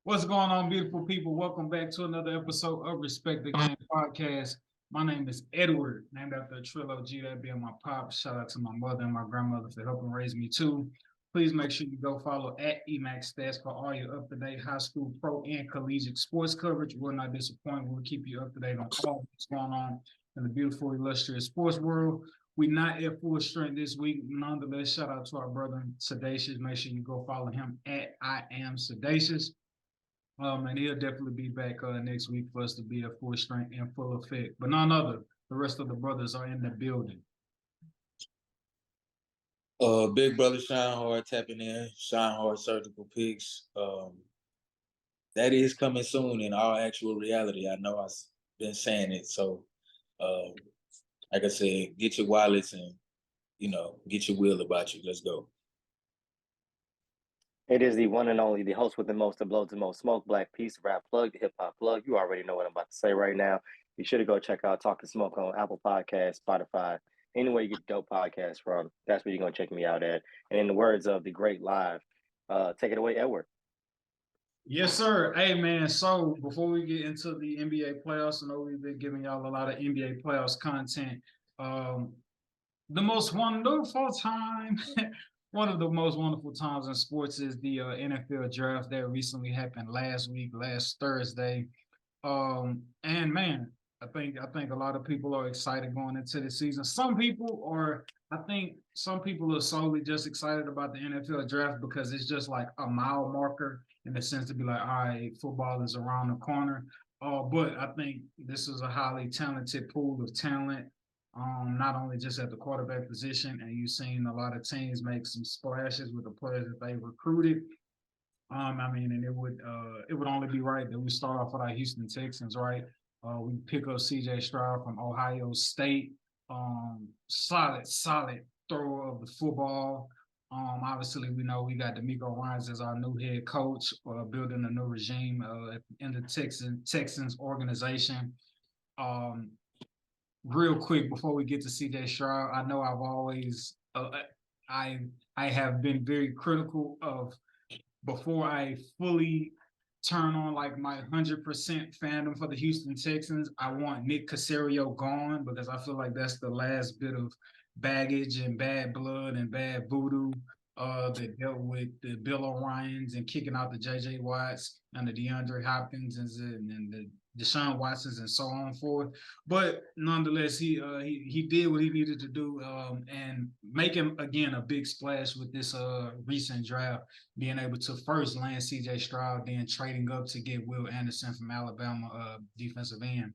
What's going on, beautiful people? Welcome back to another episode of Respect the Game podcast. My name is Edward, named after a trilogy, that being my pop. Shout out to my mother and my grandmother for helping raise me too. Please make sure you go follow at Emax Stats for all your up-to-date high school, pro, and collegiate sports coverage. We'll not disappoint. We'll keep you up to date on all what's going on in the beautiful, illustrious sports world. We're not at full strength this week. Nonetheless, shout out to our brother Sedacious. Make sure you go follow him at I am Sedacious. And he'll definitely be back next week for us to be at full strength and full effect. But none other, the rest of the brothers are in the building. Big brother Shine Hard tapping in, Shine Hard Surgical Picks. That is coming soon in all actual reality. I know I've been saying it. So, like I said, get your wallets and, get your wheel about you. Let's go. It is the one and only, the host with the most, the blows the most smoke, Black Peace, Rap Plug, the Hip Hop Plug. You already know what I'm about to say right now. Be sure to go check out Talkin Smoke on Apple Podcasts, Spotify, anywhere you get dope podcasts from. That's where you're going to check me out at. And in the words of the great live, take it away, Edward. Yes, sir. Hey, man. So before we get into the NBA playoffs, I know we've been giving y'all a lot of NBA playoffs content. The most wonderful time, one of the most wonderful times in sports is the NFL draft that recently happened last Thursday. And man, I think a lot of people are excited going into the season. I think some people are solely just excited about the NFL draft because it's just like a mile marker in the sense to be like, all right, football is around the corner. But I think this is a highly talented pool of talent, not only just at the quarterback position, and you've seen a lot of teams make some splashes with the players that they recruited. And it would only be right that we start off with our Houston Texans, right? We pick up C.J. Stroud from Ohio State. Solid thrower of the football. Obviously, we know we got DeMeco Ryans as our new head coach, building a new regime in the Texans organization. Um, Real quick before we get to C.J. Stroud, I know I have been very critical of before I fully turn on like my 100% fandom for the Houston Texans. I want Nick Caserio gone because I feel like that's the last bit of baggage and bad blood and bad voodoo that dealt with the Bill O'Riens and kicking out the J.J. Watts and the DeAndre Hopkins and the Deshaun Watsons and so on forth. But nonetheless, he did what he needed to do and make him again a big splash with this recent draft, being able to first land C.J. Stroud, then trading up to get Will Anderson from Alabama, defensive end.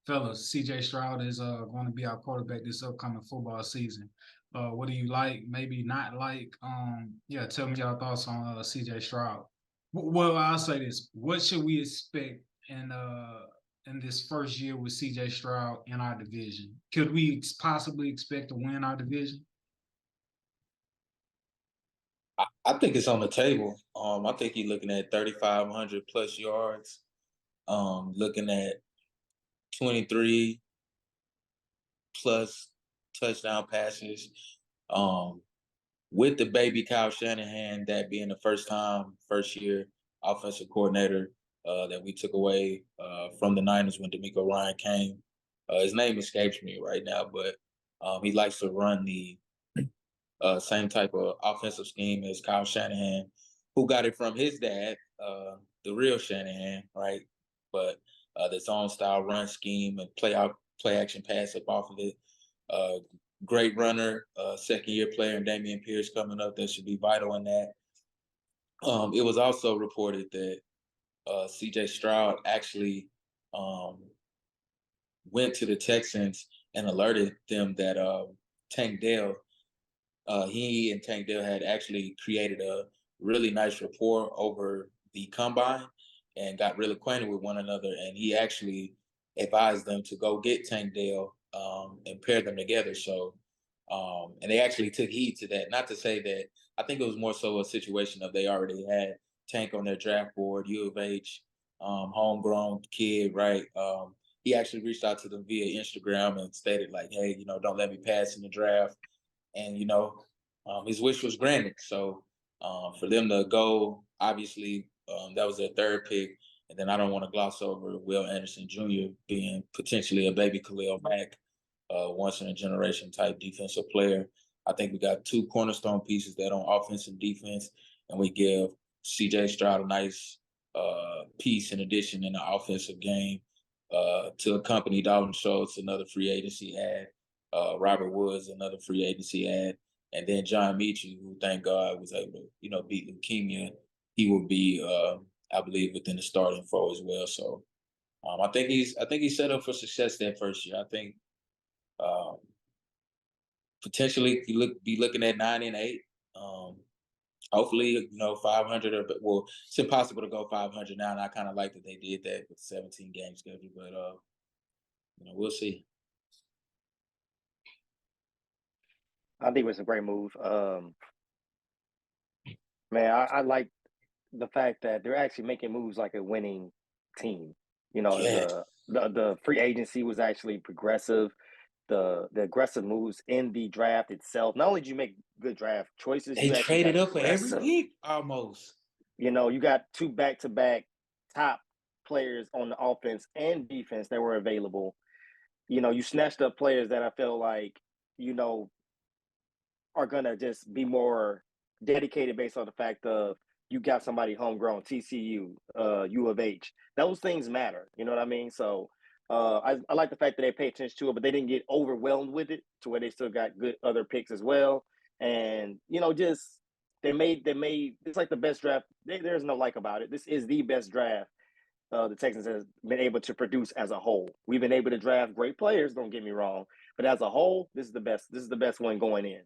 Fellas, C.J. Stroud is going to be our quarterback this upcoming football season. What do you like? Maybe not like. Tell me your thoughts on C.J. Stroud. Well, I'll say this: what should we expect in this first year with C.J. Stroud in our division? Could we possibly expect to win our division? I think it's on the table. I think you're looking at 3,500 plus yards. Looking at 23 plus touchdown passes. With the baby Kyle Shanahan, that being the first year offensive coordinator that we took away from the Niners when DeMeco Ryan came. His name escapes me right now, but he likes to run the same type of offensive scheme as Kyle Shanahan, who got it from his dad, the real Shanahan, right? But this own style run scheme and play action pass up off of it. Great runner, second year player, and Dameon Pierce coming up that should be vital in that. It was also reported that C.J. Stroud actually went to the Texans and alerted them that Tank Dell, he and Tank Dell had actually created a really nice rapport over the combine and got real acquainted with one another. And he actually advised them to go get Tank Dell and pair them together. So, and they actually took heed to that. Not to say that, I think it was more so a situation of they already had Tank on their draft board, U of H, homegrown kid, right? He actually reached out to them via Instagram and stated like, hey, don't let me pass in the draft. And, his wish was granted. So for them to go, obviously, That was their third pick. And then I don't want to gloss over Will Anderson Jr. being potentially a baby Khalil Mack, once in a generation type defensive player. I think we got two cornerstone pieces that on offense and defense, and we give CJ Stroud a nice piece in addition in the offensive game to accompany Dalton Schultz, another free agency ad, Robert Woods, another free agency ad, and then John Metchie, who thank God was able to, beat leukemia. He will be, I believe, within the starting four as well. So I think he's set up for success that first year. I think potentially be looking at 9-8. Hopefully, 500 it's impossible to go 500 now. And I kind of like that they did that with 17 game schedule, but we'll see. I think it was a great move. Man, I like the fact that they're actually making moves like a winning team. Yeah. The free agency was actually progressive. The aggressive moves in the draft itself. Not only did you make good draft choices, They you actually traded got up for every aggressive. pick almost. You got two back-to-back top players on the offense and defense that were available. You snatched up players that I feel like, are going to just be more dedicated based on the fact of you got somebody homegrown, TCU, U of H. Those things matter. You know what I mean? So I like the fact that they pay attention to it, but they didn't get overwhelmed with it to where they still got good other picks as well. And, just they made it's like the best draft. There's no like about it. This is the best draft the Texans has been able to produce as a whole. We've been able to draft great players, don't get me wrong, but as a whole, this is the best. This is the best one going in.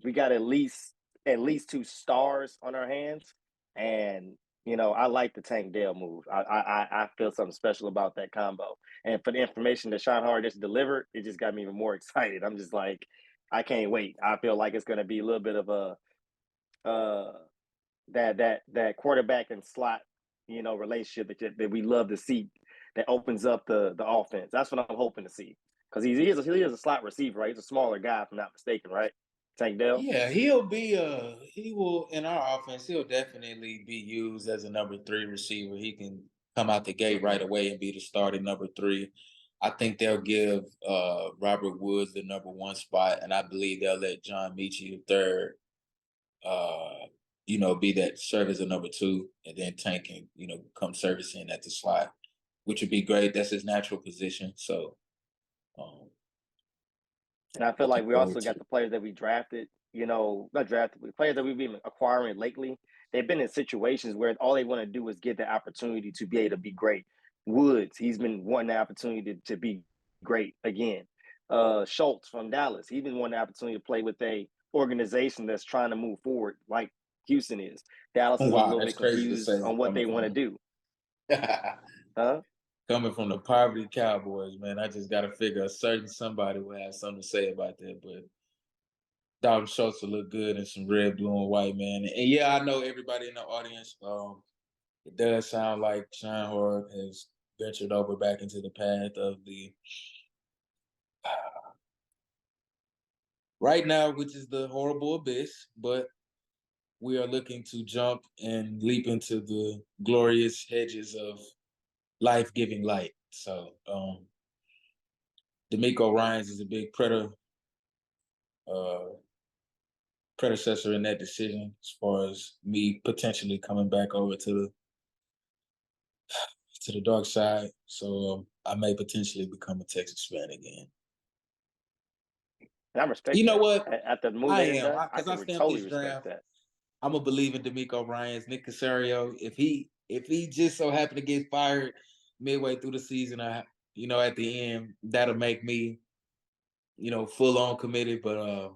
We got at least two stars on our hands, and I like the Tank Dell move. I feel something special about that combo, and for the information that Sean Howard just delivered, it just got me even more excited. I'm just like, I can't wait. I feel like it's going to be a little bit of a that quarterback and slot relationship that we love to see, that opens up the offense. That's what I'm hoping to see, because he is a slot receiver, right? He's a smaller guy, if I'm not mistaken, right? Tank Dell. Yeah, he will in our offense. He'll definitely be used as a number 3 receiver. He can come out the gate right away and be the starting number 3. I think they'll give Robert Woods the number 1 spot, and I believe they'll let John Metchie the 3rd, be that serve as a number 2, and then Tank can, come service in at the slot, which would be great. That's his natural position. So, and I feel like we also got the players that we drafted, not drafted, but players that we've been acquiring lately. They've been in situations where all they want to do is get the opportunity to be able to be great. Woods, he's been wanting the opportunity to be great again. Schultz from Dallas, he's been wanting the opportunity to play with a organization that's trying to move forward, like Houston is. Dallas is a little bit confused on what they want to do. Huh? Coming from the poverty Cowboys, man, I just got to figure a certain somebody will have something to say about that. But Dalton Schultz will look good in some red, blue, and white, man. And yeah, I know everybody in the audience. It does sound like Sean Howard has ventured over back into the path of the right now, which is the horrible abyss, but we are looking to jump and leap into the glorious hedges of life-giving light. So DeMeco Ryans is a big predecessor in that decision, as far as me potentially coming back over to the dark side. So I may potentially become a Texas fan again. And I respect you know that. what? At the move I they am, done, I because I can stamped totally this respect draft. that. I'm a believer in DeMeco Ryans, Nick Caserio. If he just so happened to get fired midway through the season, at the end, that'll make me, full on committed. But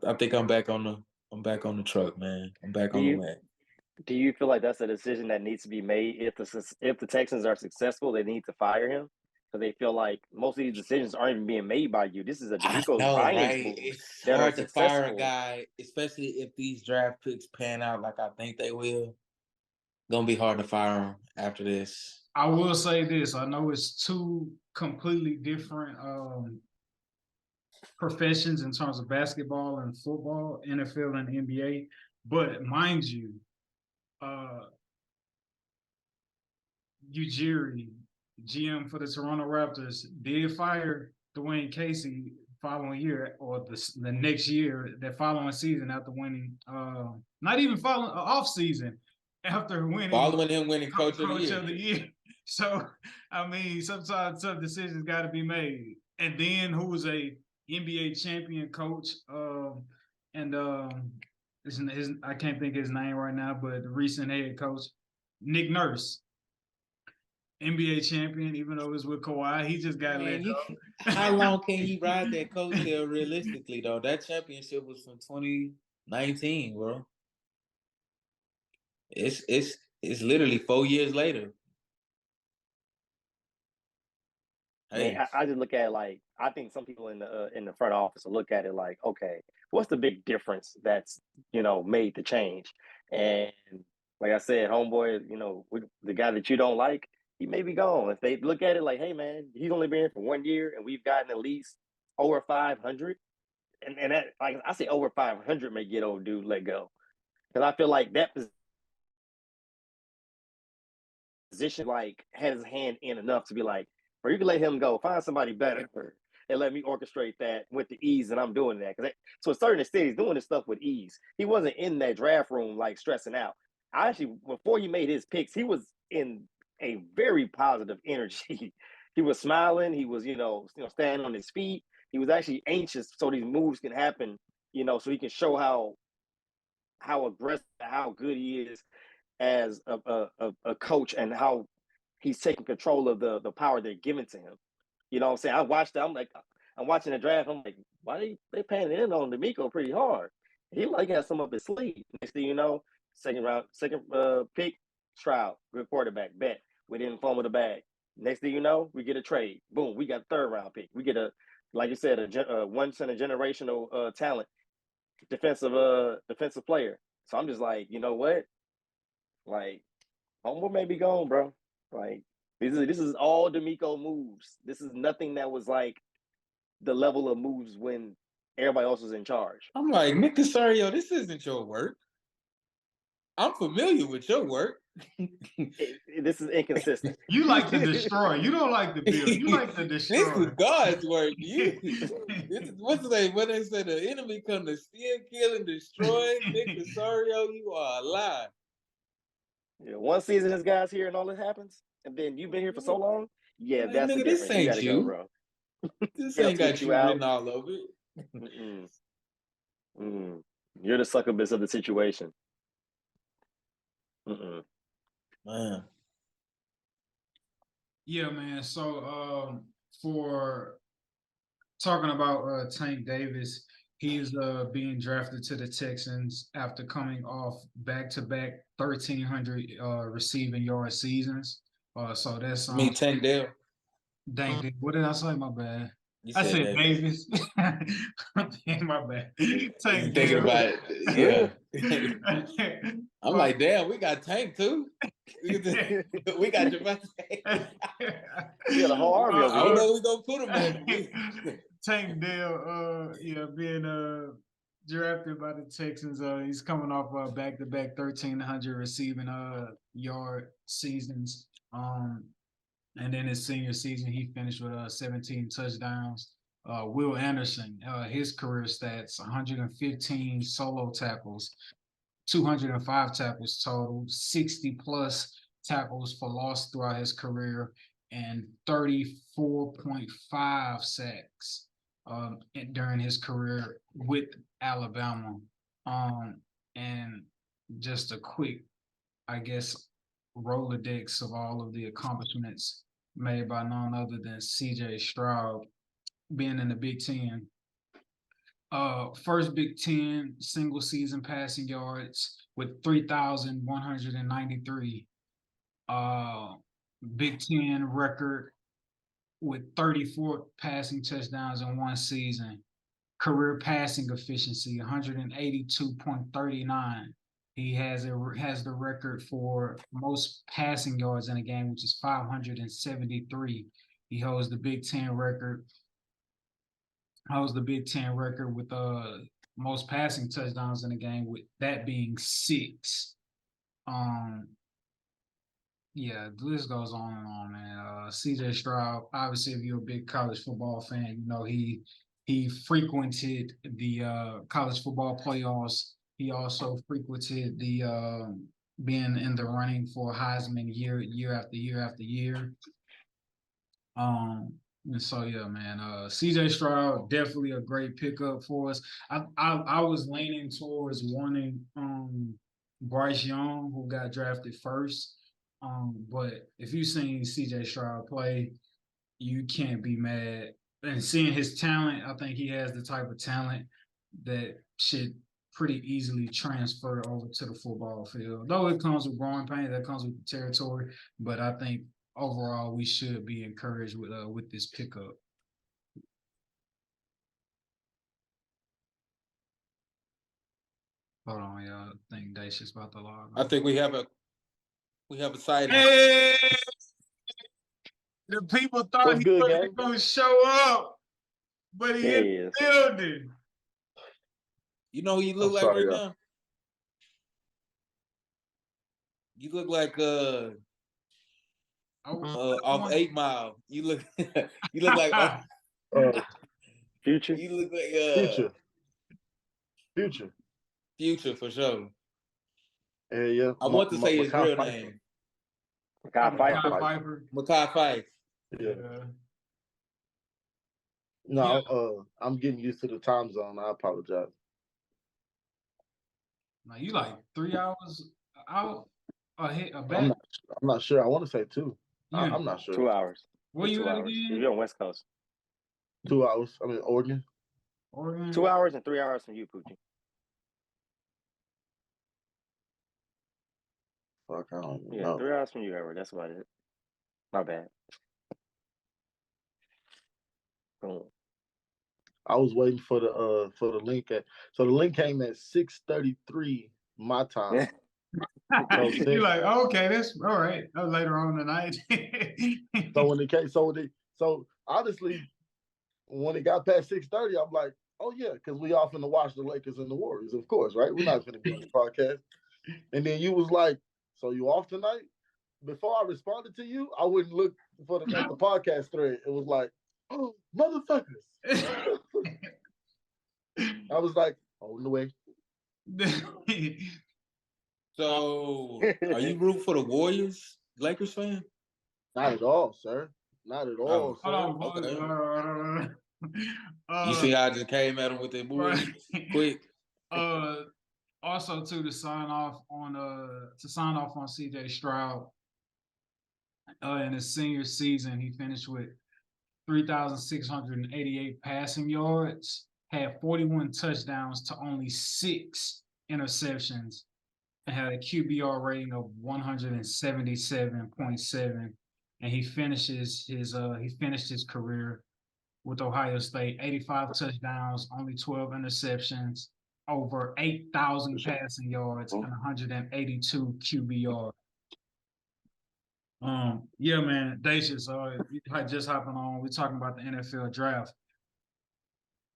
I think I'm back on the truck, man. I'm back on the wagon. Do you feel like that's a decision that needs to be made if the Texans are successful? They need to fire him, because they feel like most of these decisions aren't even being made by you. This is a DeMeco Ryans move. It's hard to fire a guy, especially if these draft picks pan out like I think they will. Gonna be hard to fire him after this. I will say this. I know it's two completely different professions in terms of basketball and football, NFL and NBA. But mind you, Ujiri, GM for the Toronto Raptors, did fire Dwayne Casey following year or the next year, that following season after winning, not even following off season, after winning Following him winning Coach of the Year. So, I mean, sometimes tough decisions got to be made. And then who was a NBA champion coach, and I can't think of his name right now, but the recent head coach, Nick Nurse. NBA champion, even though it was with Kawhi, he just got let go. How long can you ride that coattail realistically, though? That championship was from 2019, bro. It's literally 4 years later. Hey. I just look at it like, I think some people in the front office will look at it like, okay, what's the big difference that's, made the change? And like I said, homeboy, the guy that you don't like, he may be gone. If they look at it like, hey man, he's only been here for 1 year and we've gotten at least over 500, and that, like I say, over 500 may get old dude let go, because I feel like that position like had his hand in enough to be like, or you can let him go, find somebody better, and let me orchestrate that with the ease that I'm doing that. So a certain extent, he's doing this stuff with ease. He wasn't in that draft room like stressing out. I actually, before he made his picks, he was in a very positive energy. He was smiling. He was, standing on his feet. He was actually anxious so these moves can happen, so he can show how aggressive, how good he is as a coach, and how he's taking control of the power they're giving to him. You know what I'm saying? I watched it. I'm watching the draft. I'm like, why they paying in on D'Amico pretty hard? He like has some up his sleeve. Next thing you know, second pick, Stroud, good quarterback, bet. We didn't fumble the bag. Next thing you know, we get a trade. Boom, we got a third round pick. We get like you said, a once in a generational talent, defensive player. So I'm just like, you know what? Like, homeboy may be gone, bro. Like, this is all D'Amico moves. This is nothing that was like the level of moves when everybody else was in charge. I'm like, Nick Casario, this isn't your work. I'm familiar with your work. This is inconsistent. You like to destroy. You don't like to build. You like to destroy. This is God's work. What's the name? When they say the enemy come to steal, kill, and destroy, Nick Casario, you are alive. Yeah, one season this guy's here and all this happens, and then you've been here for so long. Yeah, like, that's nigga, the difference. This ain't you gotta you. go, bro. This ain't got you written all over it. You're the succubus of the situation. Man. Yeah, man. So for talking about Tank Davis, he is being drafted to the Texans after coming off back-to-back 1,300 receiving yard seasons. So that's Tank Dale. Dang, what did I say? My bad. I said Davis. My bad. Tank Thinking about it, yeah. I'm like, damn, we got Tank too. We got Javante. Yeah, the whole army over here. I don't know we gonna put him in. Tank Dale, being drafted by the Texans. He's coming off back-to-back 1,300 receiving yard seasons. And then his senior season, he finished with 17 touchdowns. Will Anderson, his career stats: 115 solo tackles, 205 tackles total, 60 plus tackles for loss throughout his career, and 34.5 sacks during his career with Alabama. And just a quick, I guess, Rolodex of all of the accomplishments made by none other than C.J. Stroud, being in the Big Ten. First Big Ten single season passing yards with 3,193. Big Ten record with 34 passing touchdowns in one season. Career passing efficiency 182.39. He has the record for most passing yards in a game, which is 573. He holds the Big Ten record. With most passing touchdowns in the game, with that being 6. Yeah, the list goes on and on, man. CJ Stroud, obviously, if you're a big college football fan, you know he frequented the college football playoffs. He also frequented the being in the running for Heisman year after year after year. And so yeah, man. CJ Stroud, definitely a great pickup for us. I was leaning towards wanting Bryce Young, who got drafted first. But if you've seen CJ Stroud play, you can't be mad. And seeing his talent, I think he has the type of talent that should pretty easily transfer over to the football field. Though it comes with growing pains, that comes with the territory. But I think overall we should be encouraged with this pickup. Hold on, y'all. I think Dacia's about to log on. I think we have a sighting. Hey! The people thought What's he good, wasn't gang? going to show up, but he There in he the is. You building. know who you look like sorry, right y'all. now? You look like off 8 Mile. You look like Future. you look like Future for sure. Yeah. I want to say his real name. Makai Pfeiffer. Pfeiffer. Makai Pfeiffer. Yeah. Yeah. No, I'm getting used to the time zone. I apologize. Now you like 3 hours out ahead back. I'm not sure. I want to say 2. Yeah. I'm not sure. 2 hours. Where It's you 2 at hours. again? You're on West Coast. 2 hours. I mean, Oregon. Oregon. 2 hours and 3 hours from you, Poochie. Fuck, I don't Yeah, know. 3 hours from you, Edward. That's about it. My bad. Boom. I was waiting for the link so the link came at 6:33 my time. You're like, okay, that's all right. That was later on tonight. So when it came, so honestly, when it got past 6:30, I'm like, oh yeah, because we all finna watch the Lakers and the Warriors, of course, right? We're not finna be on the podcast. And then you was like, so you off tonight? Before I responded to you, I wouldn't look at the podcast thread. It was like, oh, motherfuckers. I was like, on the way. So, are you rooting for the Warriors, Lakers fan? Not at all, sir. Not at all, sir. Hold on. You see how I just came at him with that bull quick. Also to sign off on CJ Stroud. In his senior season, he finished with 3,688 passing yards, had 41 touchdowns to only 6 interceptions, and had a QBR rating of 177.7. And he finished his career with Ohio State, 85 touchdowns, only 12 interceptions, over 8,000 passing yards, and 182 QBR. Yeah, man, Dacious, just hopping on. We're talking about the NFL draft.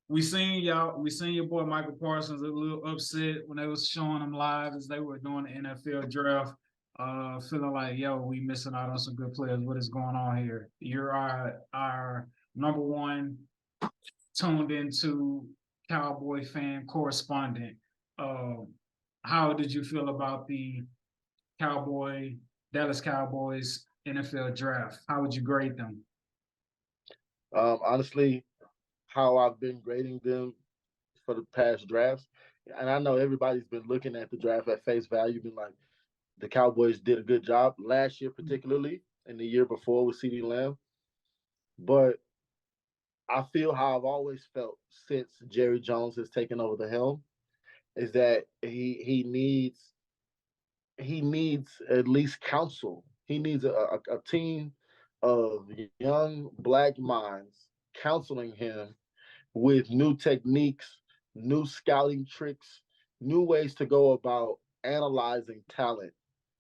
We seen your boy Michael Parsons a little upset when they was showing him live as they were doing the NFL draft. Feeling like, yo, we missing out on some good players. What is going on here? You're our number one tuned into Cowboy fan correspondent. How did you feel about the Dallas Cowboys NFL draft? How would you grade them? Honestly, how I've been grading them for the past drafts, and I know everybody's been looking at the draft at face value, been like, the Cowboys did a good job last year, particularly, and the year before with CeeDee Lamb. But I feel how I've always felt since Jerry Jones has taken over the helm, is that he needs at least counsel. He needs a team of young black minds counseling him with new techniques, new scouting tricks, new ways to go about analyzing talent,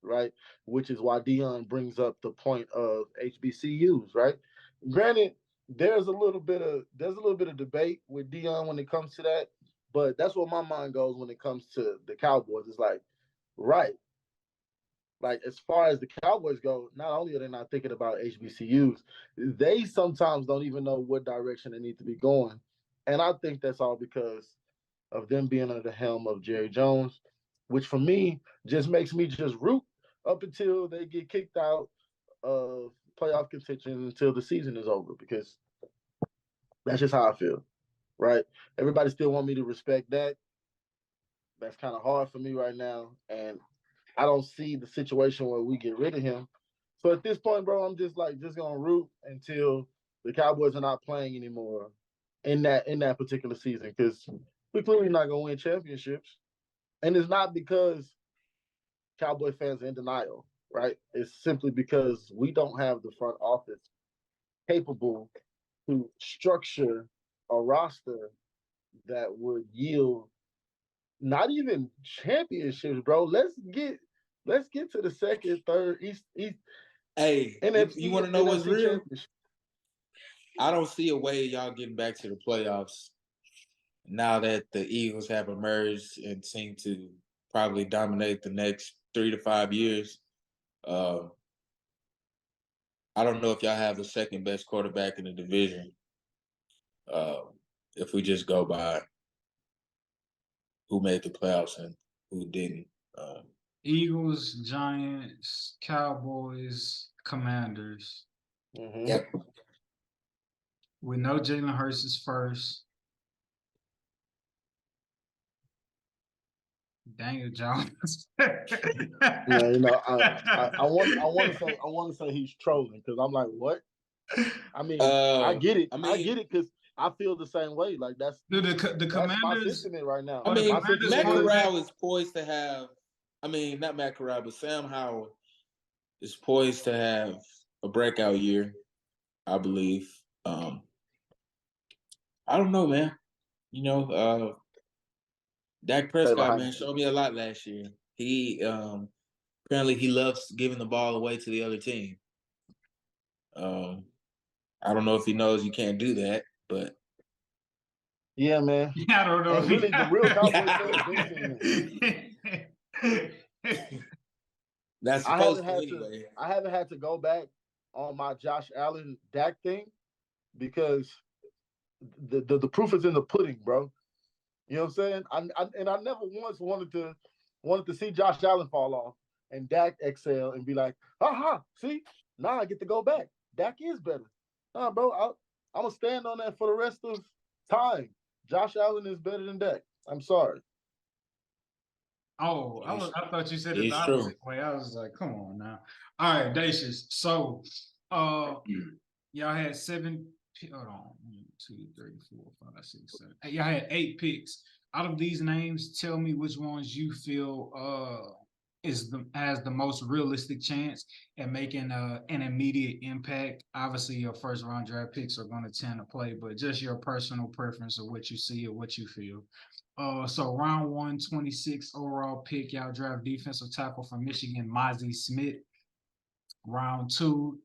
right? Which is why Dion brings up the point of HBCUs, right? Granted, there's a little bit of debate with Dion when it comes to that, But that's where my mind goes when it comes to the Cowboys. It's like, right. Like, as far as the Cowboys go, not only are they not thinking about HBCUs, they sometimes don't even know what direction they need to be going. And I think that's all because of them being under the helm of Jerry Jones, which for me just makes me just root up until they get kicked out of playoff contention until the season is over, because that's just how I feel, right? Everybody still want me to respect that. That's kind of hard for me right now, and I don't see the situation where we get rid of him. So at this point, bro, I'm just gonna root until the Cowboys are not playing anymore in that particular season, because we're clearly not gonna win championships. And it's not because Cowboy fans are in denial, right? It's simply because we don't have the front office capable to structure a roster that would yield not even championships, bro. Let's get to the second, third, East, Hey, NFC, you want to know what's NFC real? I don't see a way y'all getting back to the playoffs now that the Eagles have emerged and seem to probably dominate the next 3 to 5 years. I don't know if y'all have the second best quarterback in the division. If we just go by who made the playoffs and who didn't. Eagles, Giants, Cowboys, Commanders. Mm-hmm. Yep. We know Jalen Hurts is first. Daniel Jones. Yeah, you know, I want to say he's trolling, because I'm like, what? I mean, I get it. I get it, because I feel the same way. Like, that's Dude, the that's Commanders. my sentiment right now. I mean, my Commanders Matt sentiment Corral is poised to have. I mean, not Matt Corral, but Sam Howell is poised to have a breakout year, I believe. I don't know, man. You know, Dak Prescott, man, showed me a lot last year. He apparently he loves giving the ball away to the other team. I don't know if he knows you can't do that, but yeah, man. I don't know. And really, the real Cowboys fans been seeing that's I supposed haven't to had to. anyway. I haven't had to go back on my Josh Allen Dak thing, because the proof is in the pudding, bro. You know what I'm saying? I never once wanted to see Josh Allen fall off and Dak excel and be like, aha, see, now I get to go back. Dak is better. Nah, bro, I'm gonna stand on that for the rest of time. Josh Allen is better than Dak. I'm sorry. Oh, I thought you said it the It's true. opposite way. I was like, come on now. All right, Dacious. So y'all had 7 hold on. 1, 2, 3, 4, 5, 6, 7. Y'all had 8 picks. Out of these names, tell me which ones you feel has the most realistic chance at making an immediate impact. Obviously, your first round draft picks are going to tend to play, but just your personal preference of what you see or what you feel. So round 1, 26 overall pick, y'all draft defensive tackle from Michigan, Mozzie Smith. Round 2,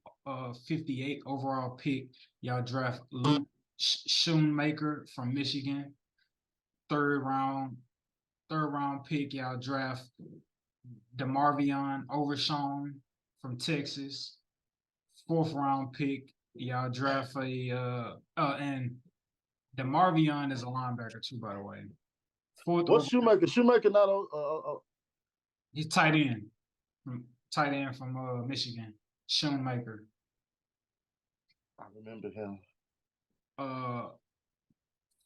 58 overall pick, y'all draft Luke Schoonmaker from Michigan. Third round pick, y'all draft DeMarvion Overshown from Texas. 4th round pick, y'all draft and DeMarvion is a linebacker too, by the way. What's Shoemaker? Shoemaker not he's tight end from Michigan. Schoonmaker. I remember him.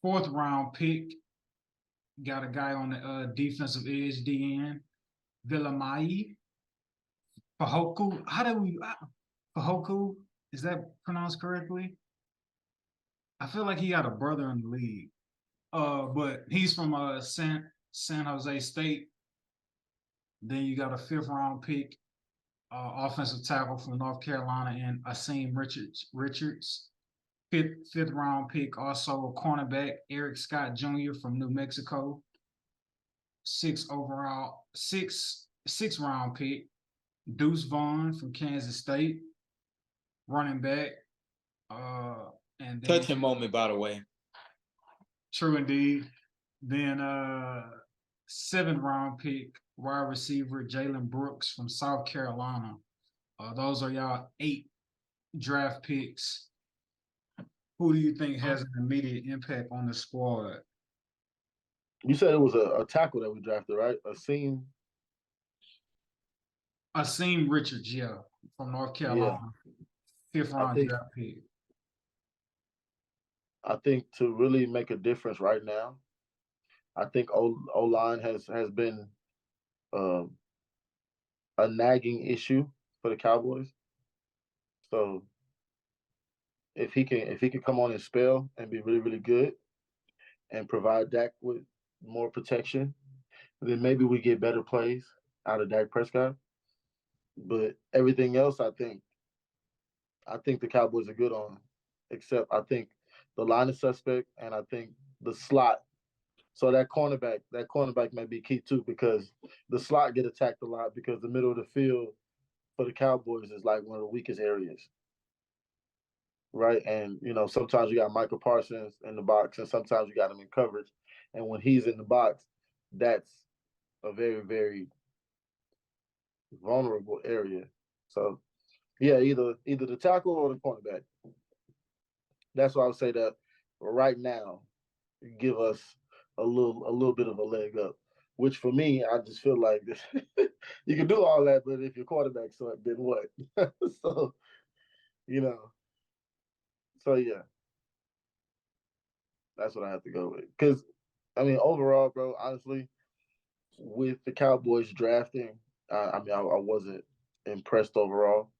4th round pick, got a guy on the defensive edge, DN, Villamai. Fahoku. Fahoku? Is that pronounced correctly? I feel like he got a brother in the league. But he's from San Jose State. Then you got a 5th round pick, offensive tackle from North Carolina, and Asim Richards. 5th round pick, also a cornerback, Eric Scott Jr. from New Mexico. 6th round pick, Deuce Vaughn from Kansas State, running back. And then, Touching moment, by the way. true indeed. Then 7th-round pick, wide receiver Jalen Brooks from South Carolina. Those are y'all 8 draft picks. Who do you think has an immediate impact on the squad? You said it was a tackle that we drafted, right? Asim Richards, yeah, from North Carolina. Yeah. 5th-round draft pick. I think to really make a difference right now, I think O-line has been a nagging issue for the Cowboys. So if he can come on and spell and be really, really good and provide Dak with more protection, then maybe we get better plays out of Dak Prescott. But everything else, I think the Cowboys are good on, except I think the line is suspect, and I think the slot. So that cornerback may be key too, because the slot get attacked a lot because the middle of the field for the Cowboys is like one of the weakest areas, right? And sometimes you got Michael Parsons in the box, and sometimes you got him in coverage, and when he's in the box, that's a very, very vulnerable area. So yeah, either the tackle or the cornerback. That's why I would say that right now give us a little bit of a leg up. Which for me, I just feel like you can do all that, but if your quarterback sucks, then what? So so yeah, that's what I have to go with. Because I mean, overall, bro, honestly, with the Cowboys drafting, I wasn't impressed overall,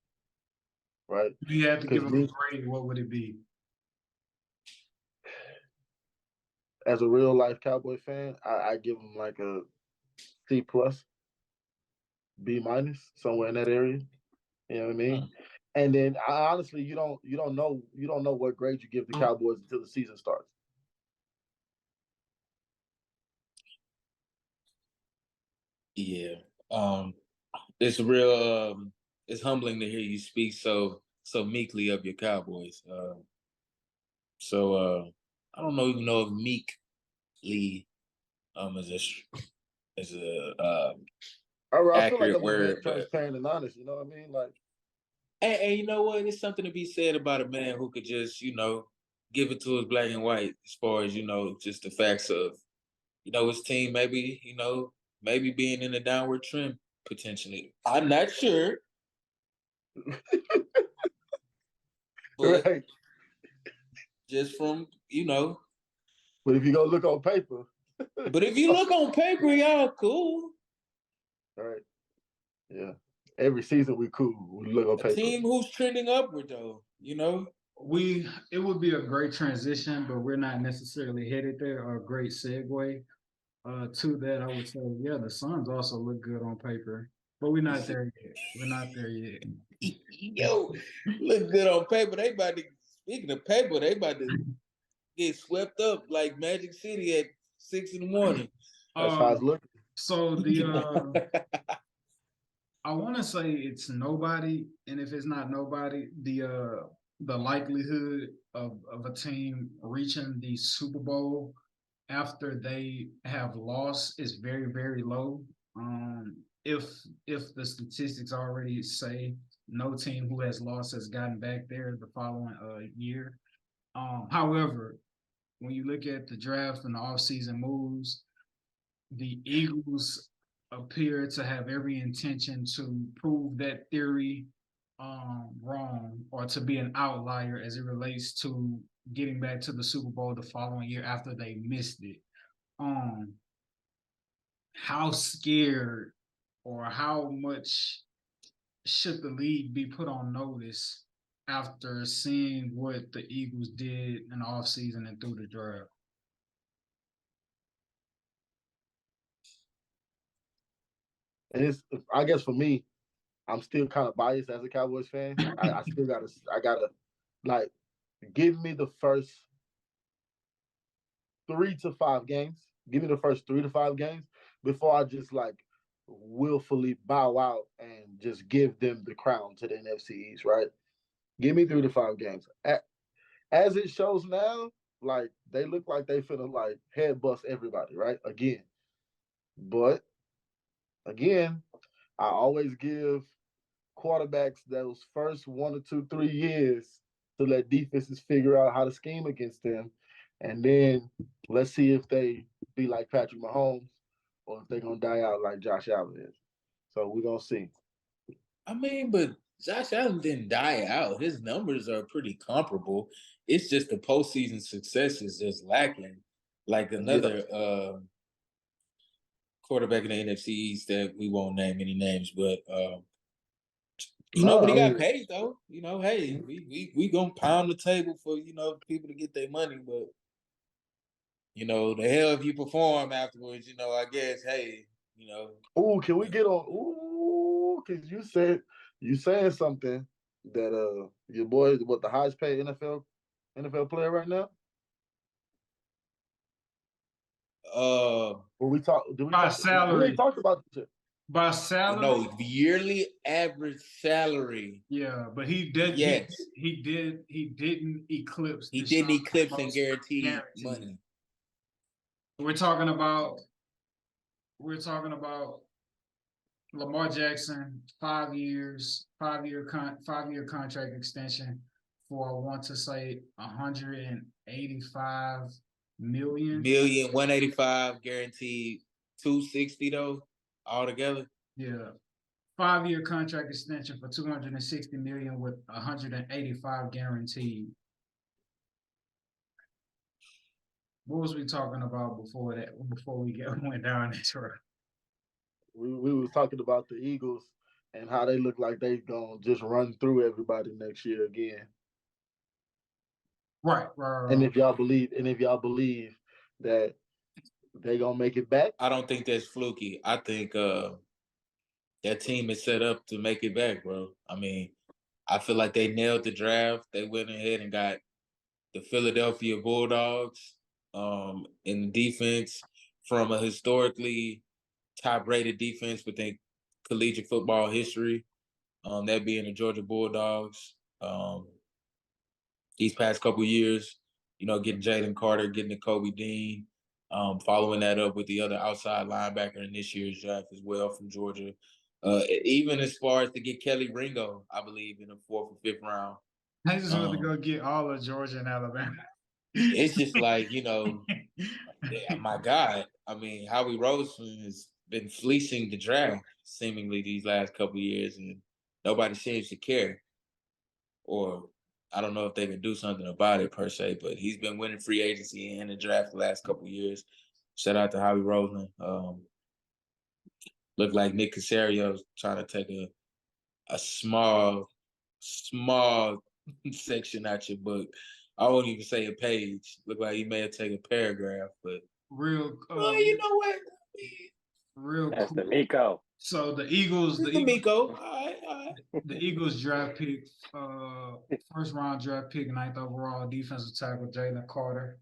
right? If you had to give Because him a grade, what would it be? as a real life Cowboy fan, I give them like a C plus, B minus, somewhere in that area. You know what I mean? And then honestly, you don't know what grade you give the Cowboys until the season starts. Yeah. It's real. It's humbling to hear you speak so meekly of your Cowboys. I don't even know if meekly is a I feel like accurate I'm being word, but transparent and honest. You know what I mean? Like, and you know what? There's something to be said about a man who could just give it to us black and white, as far as just the facts of his team maybe being in a downward trend potentially. I'm not sure. But right. just from But if you go look on paper. But if you look on paper, y'all cool. All right. Yeah. Every season we cool. We look on A paper. team who's trending upward though, It would be a great transition, but we're not necessarily headed there, or a great segue. To that, I would say, yeah, the Suns also look good on paper, but we're not there yet. We're not there yet. Yo, look good on paper. Speaking of paper, they about to get swept up like Magic City at 6 a.m. That's how it's looking. So I want to say it's nobody, and if it's not nobody, the likelihood of a team reaching the Super Bowl after they have lost is very, very low. If the statistics already say no team who has lost has gotten back there the following year. However, when you look at the draft and the offseason moves, the Eagles appear to have every intention to prove that theory wrong, or to be an outlier as it relates to getting back to the Super Bowl the following year after they missed it. How scared or how much should the league be put on notice after seeing what the Eagles did in the offseason and through the draft? And I guess for me, I'm still kind of biased as a Cowboys fan. I still gotta like give me the first 3 to 5 games. Give me the first 3 to 5 games before I just like willfully bow out and just give them the crown to the NFC East, right? Give me 3 to 5 games. As it shows now, like they look like they finna like head bust everybody, right? Again. But again, I always give quarterbacks those first 1 or 2, 3 years to let defenses figure out how to scheme against them. And then let's see if they be like Patrick Mahomes or if they're gonna die out like Josh Allen is. So we're gonna see. I mean, but Josh Allen didn't die out. His numbers are pretty comparable. It's just the postseason success is just lacking. Like another quarterback in the NFC East that we won't name any names, but but he got paid though. Hey, we gonna pound the table for people to get their money, but the hell if you perform afterwards, I guess, hey, Ooh, can we get on? Ooh, because you saying something that your boy, what, the highest paid NFL player right now? When we talk, do we By talk? salary. We ain't talked about this. By salary? No, the yearly average salary. Yeah, but he did. Yes, he didn't eclipse. He didn't eclipse and guarantee money. We're talking about Lamar Jackson, 5 years, 5-year contract extension for, I want to say, 185 million. 185 guaranteed, 260 though altogether. Yeah, 5-year contract extension for 260 million with 185 guaranteed. What was we talking about before that? Before we went down this road? We was talking about the Eagles and how they look like they gonna just run through everybody next year again. Right. And if y'all believe that they gonna make it back, I don't think that's fluky. I think that team is set up to make it back, bro. I mean, I feel like they nailed the draft. They went ahead and got the Philadelphia Bulldogs in defense from a historically top-rated defense within collegiate football history. That being the Georgia Bulldogs. These past couple of years, getting Jalen Carter, getting the Kobe Dean, following that up with the other outside linebacker in this year's draft as well from Georgia. Even as far as to get Kelly Ringo, I believe, in the 4th or 5th round. I just want to go get all of Georgia and Alabama. It's just like, my God. I mean, Howie Roseman has been fleecing the draft seemingly these last couple of years, and nobody seems to care. Or I don't know if they can do something about it per se, but he's been winning free agency and the draft the last couple of years. Shout out to Howie Roseman. Looked like Nick Caserio's trying to take a small section out your book. I won't even say a page. Look like he may have taken a paragraph, but real. Well, you know what? Real. That's cool. The Miko. So the Eagles. The Miko. All right. The Eagles draft pick, first round draft pick, 9th overall, defensive tackle Jalen Carter.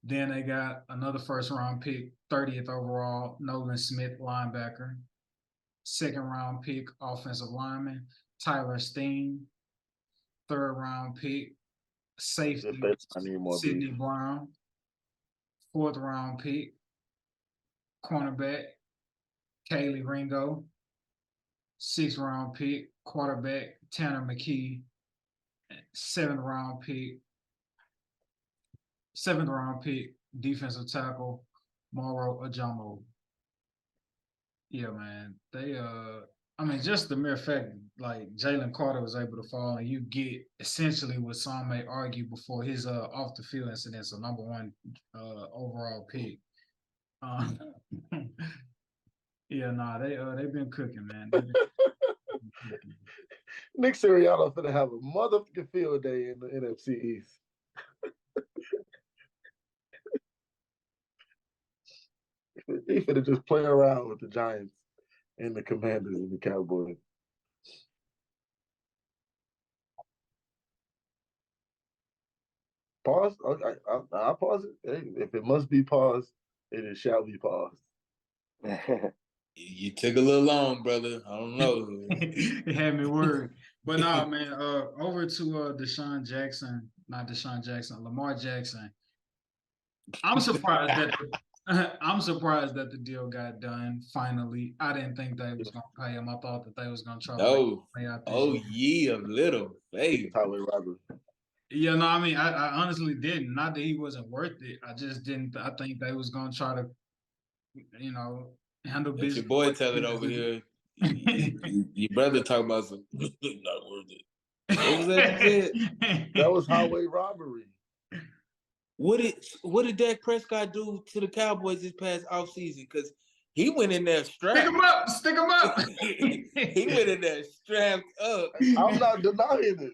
Then they got another first round pick, 30th overall, Nolan Smith, linebacker. 2nd round pick, offensive lineman, Tyler Steen. 3rd round pick, safety, Sidney Brown. 4th round pick, cornerback, Kelly Ringo. 6th round pick, quarterback, Tanner McKee. 7th round pick, defensive tackle, Moro Ajamo. Yeah, man. They just the mere fact like Jalen Carter was able to fall and you get essentially what some may argue before his off the field incidents, a number 1 overall pick. Yeah, nah, they've been cooking, man. Nick Sirianni's gonna have a motherfucking field day in the NFC East. He finna just play around with the Giants and the Commanders and the Cowboys. Pause. Okay, I'll pause it. Hey, if it must be paused, it shall be paused. You took a little long, brother. I don't know. It had me worried. But nah, man, over to Deshaun Jackson, not Deshaun Jackson, Lamar Jackson. I'm surprised that I'm surprised that the deal got done finally. I didn't think they was gonna pay him. I thought that they was gonna try to play out this year. Ye of little faith. Highway robbery. Yeah, no, I mean, I honestly didn't. Not that he wasn't worth it. I just didn't. I think they was gonna try to, handle Let business. your boy tell it over here. Your brother talking about some not worth it. What was that you said? That was highway robbery. What did Dak Prescott do to the Cowboys this past offseason? Because he went in there strapped. Stick him up. He went in there strapped up. I'm not denying it,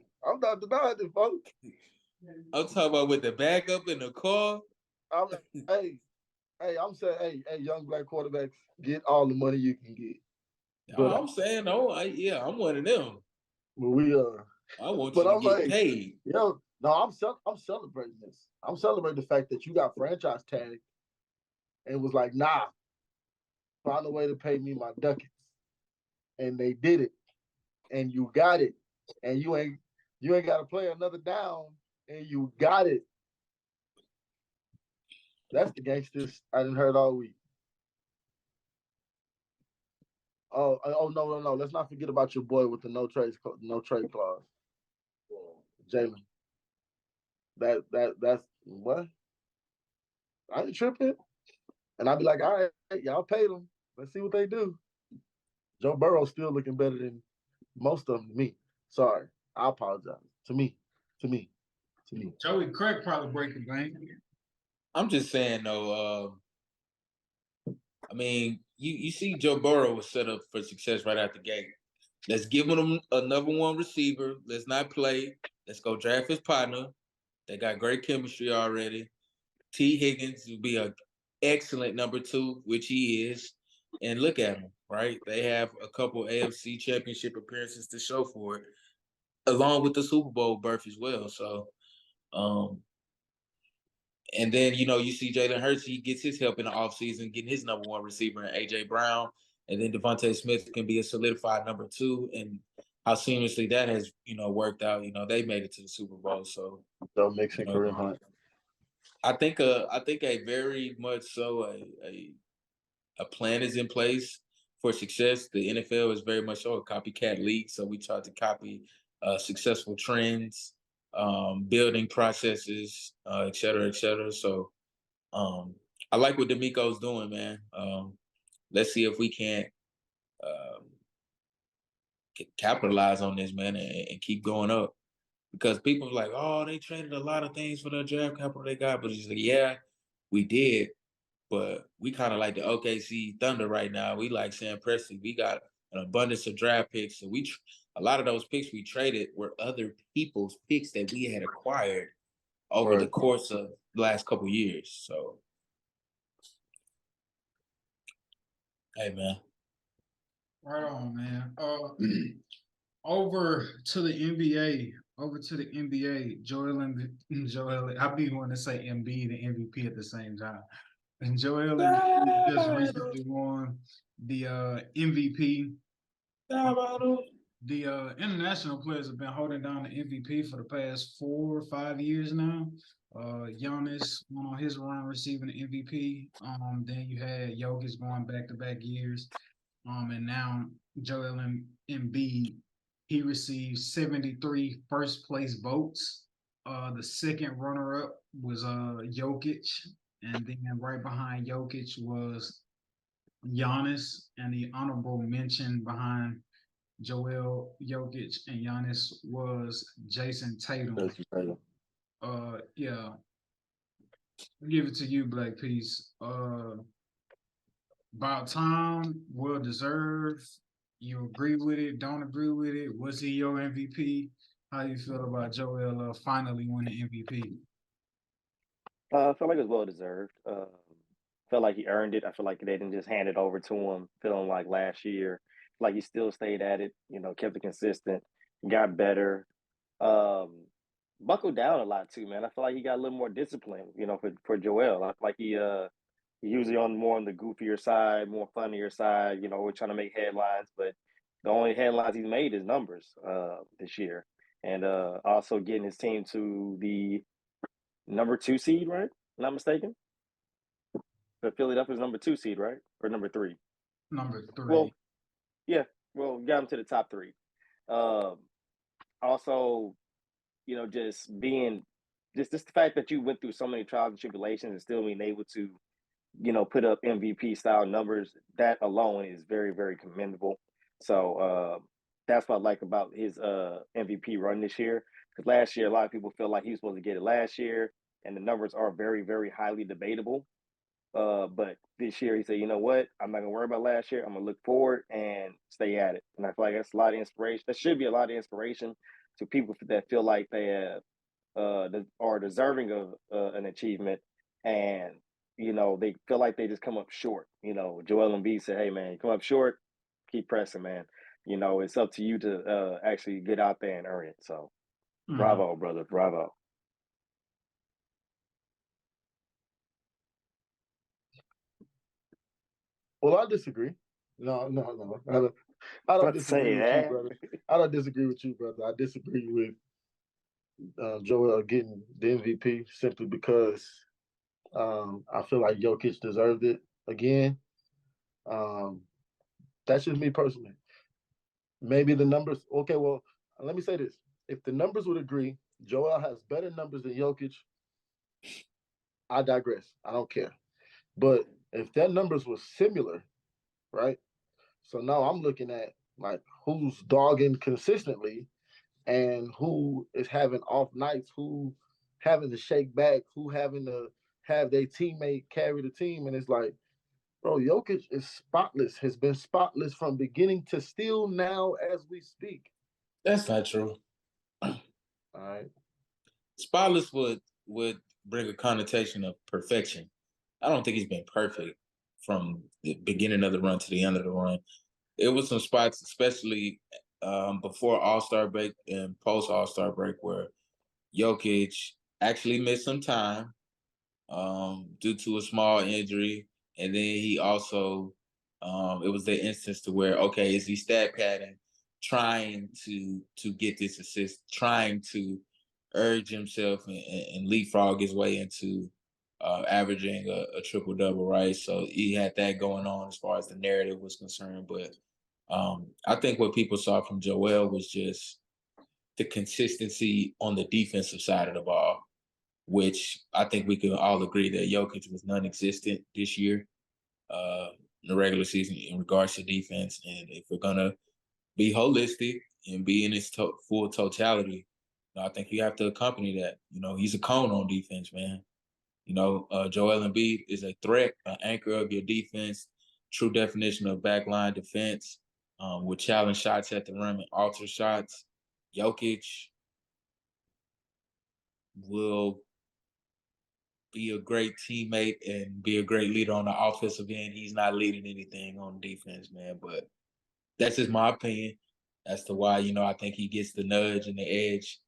folks. I'm talking about with the backup in the car. Hey, I'm saying, hey, young black quarterbacks, get all the money you can get. But I'm saying, I'm one of them. But we I want you to get paid. No, I'm celebrating this. I'm celebrating the fact that you got franchise tag and was like, nah, find a way to pay me my ducats. And they did it. And you got it. And you ain't gotta play another down, and you got it. That's the gangsters I didn't heard all week. Oh no. Let's not forget about your boy with the no trade clause. Jalen. That's what? I ain't tripping. And I'd be like, all right, y'all paid them. Let's see what they do. Joe Burrow's still looking better than most of them to me. Sorry. I apologize. To me. Joey Craig probably break the bank. I'm just saying though, I mean, you see Joe Burrow was set up for success right out the gate. Let's give him another one receiver. Let's not play. Let's go draft his partner. They got great chemistry already. T. Higgins will be an excellent number 2, which he is. And look at him, right? They have a couple AFC championship appearances to show for it, along with the Super Bowl berth as well. So, and then, you see Jalen Hurts, he gets his help in the offseason, getting his number 1 receiver in A.J. Brown. And then Devontae Smith can be a solidified number 2. And how seamlessly that has, worked out. They made it to the Super Bowl. So, Don't mix it, Kareem Hunt. I think a very much so a plan is in place for success. The NFL is very much so a copycat league. So we try to copy successful trends, building processes, et cetera, et cetera. So I like what D'Amico's doing, man. Let's see if we can't capitalize on this, man, and keep going up. Because people are like, oh, they traded a lot of things for the draft capital they got. But it's like, yeah, we did. But we kind of like the OKC Thunder right now. We like Sam Presti. We got an abundance of draft picks. So a lot of those picks we traded were other people's picks that we had acquired over the course of the last couple of years. So, hey, man. Right on, man. Over to the NBA. Joel, I be wanting to say Embiid and MVP at the same time. And Joel Embiid just recently won the MVP. The international players have been holding down the MVP for the past 4 or 5 years now. Giannis went on his run receiving the MVP. Then you had Jokic going back-to-back years. And now Joel Embiid, he received 73 first-place votes. The second runner-up was Jokic. And then right behind Jokic was Giannis. And the honorable mention behind Joel, Jokic, and Giannis was Jason Tatum. Yeah. I'll give it to you, Black Peace. About time, well deserved. You agree with it? Don't agree with it? Was he your MVP? How you feel about Joel finally winning MVP? I feel like it was well deserved. Felt like he earned it. I feel like they didn't just hand it over to him. Feeling like last year, like he still stayed at it. Kept it consistent, got better. Buckled down a lot too, man. I feel like he got a little more discipline. For Joel, I feel like he usually more on the goofier side, more funnier side. We're trying to make headlines, but the only headlines he's made is numbers this year, and also getting his team to the number 2 seed, right? Not mistaken. But Philadelphia's number 2 seed, right? Or number 3? Number 3. Well, yeah. Well, got him to the top 3. Also, just being just the fact that you went through so many trials and tribulations and still being able to, put up MVP style numbers, that alone is very, very commendable. So that's what I like about his MVP run this year. Because last year, a lot of people feel like he was supposed to get it last year, and the numbers are very, very highly debatable. But this year he said, you know what? I'm not gonna worry about last year. I'm gonna look forward and stay at it. And I feel like that's a lot of inspiration. That should be a lot of inspiration to people that feel like they have, are deserving of an achievement, and they feel like they just come up short. Joel Embiid said, "Hey man, you come up short, keep pressing, man. It's up to you to actually get out there and earn it." So, bravo, brother, bravo. Well, I disagree. No. I don't disagree with you, brother. I don't disagree with you, brother. I disagree with Joel getting the MVP simply because I feel like Jokic deserved it again. That's just me personally. Maybe the numbers. Okay, well, let me say this: if the numbers would agree, Joel has better numbers than Jokic. I digress. I don't care. But if their numbers were similar, right? So now I'm looking at like who's dogging consistently and who is having off nights, who having to shake back, who having to have their teammate carry the team. And it's like, bro, Jokic is spotless, has been spotless from beginning to still now as we speak. That's not true. All right. Spotless would bring a connotation of perfection. I don't think he's been perfect from the beginning of the run to the end of the run. It was some spots, especially before All-Star break and post All-Star break, where Jokic actually missed some time due to a small injury, and then he also it was the instance to where, okay, is he stat padding, trying to get this assist, trying to urge himself and leapfrog his way into averaging a triple double, right? So he had that going on as far as the narrative was concerned. But I think what people saw from Joel was just the consistency on the defensive side of the ball, which I think we can all agree that Jokic was non-existent this year in the regular season in regards to defense. And if we're gonna be holistic and be in its full totality, I think you have to accompany that. He's a cone on defense, man. Joel Embiid is a threat, an anchor of your defense, true definition of backline defense, with challenge shots at the rim and alter shots. Jokic will be a great teammate and be a great leader on the offensive end. He's not leading anything on defense, man, but that's just my opinion as to why, I think he gets the nudge and the edge.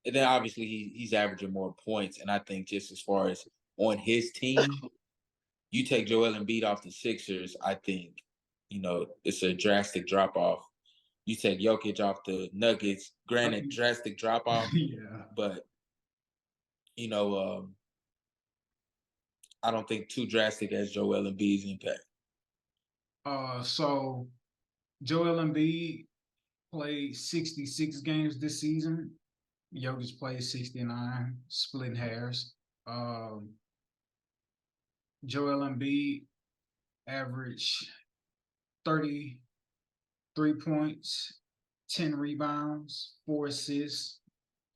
And then obviously he's averaging more points. And I think just as far as on his team, you take Joel Embiid off the Sixers, I think, it's a drastic drop off. You take Jokic off the Nuggets, granted, drastic drop off, yeah. But I don't think too drastic as Joel Embiid's impact. So Joel Embiid played 66 games this season. Jokic played 69, splitting hairs. Joel Embiid averaged 33 points, 10 rebounds, 4 assists,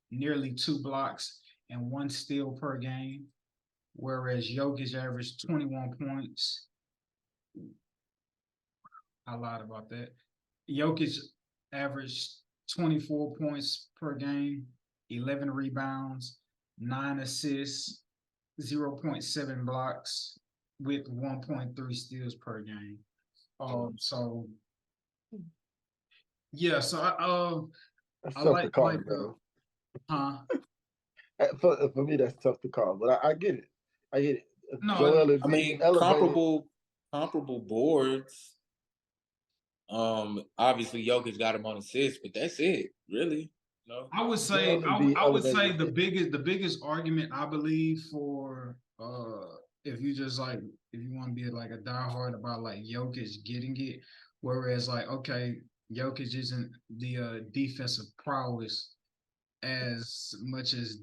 nearly 2 blocks, and 1 steal per game. Whereas Jokic averaged 21 points. I lied about that. Jokic averaged 24 points per game, 11 rebounds, 9 assists, 0.7 blocks, with 1.3 steals per game. So yeah, so I like call, huh? For me, that's tough to call, but I get it. I get it. No, Joel, I mean, comparable boards. Obviously Jokic got him on assists, but that's it, really. No. I would say Joel Embiid I would say elevated the biggest argument I believe for if you just like if you want to be like a diehard about like Jokic getting it, whereas like okay, Jokic isn't the defensive prowess as much as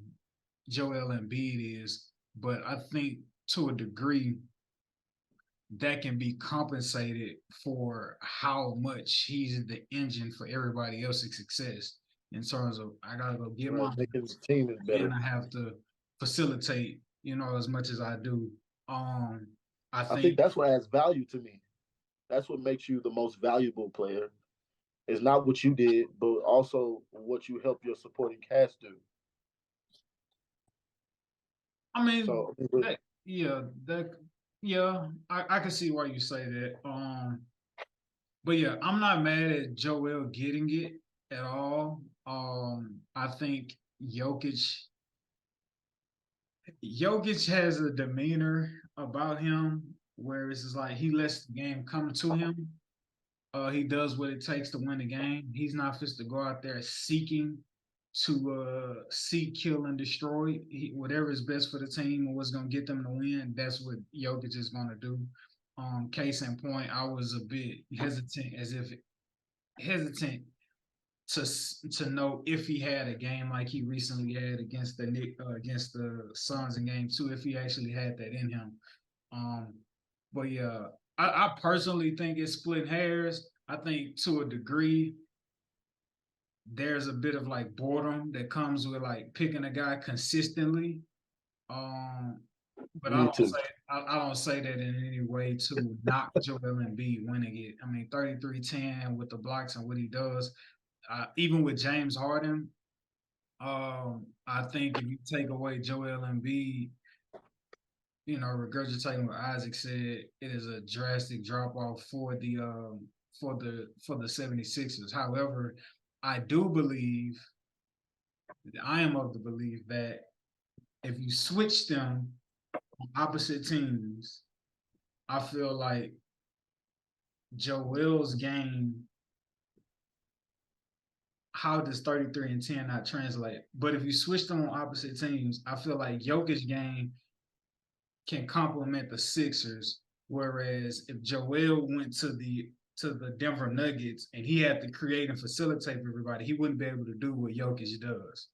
Joel Embiid is, but I think to a degree that can be compensated for how much he's the engine for everybody else's success in terms of I gotta go get mine making the team is better. and I have to facilitate, as much as I do. I I think think that's what adds value to me. That's what makes you the most valuable player. It's not what you did, but also what you help your supporting cast do. I mean So that I can see why you say that. But yeah, I'm not mad at Joel getting it at all. I think Jokic has a demeanor about him where it's just like he lets the game come to him. He does what it takes to win the game. He's not just to go out there seeking to seek, kill, and destroy. Whatever is best for the team or what's going to get them to win, that's what Jokic is going to do. Case in point, I was a bit hesitant to know if he had a game like he recently had against the Suns in Game 2, if he actually had that in him. But yeah, I personally think it's splitting hairs. I think to a degree, there's a bit of like boredom that comes with like picking a guy consistently. But I don't say that in any way to knock Joel Embiid winning it. I mean, 33-10 with the blocks and what he does. Even with James Harden, I think if you take away Joel Embiid, regurgitating what Isaac said, it is a drastic drop off for the 76ers. However, I am of the belief that if you switch them on opposite teams, I feel like Joel's game, how does 33-10 not translate? But if you switch them on opposite teams, I feel like Jokic's game can complement the Sixers. Whereas if Joel went to the Denver Nuggets and he had to create and facilitate for everybody, he wouldn't be able to do what Jokic does.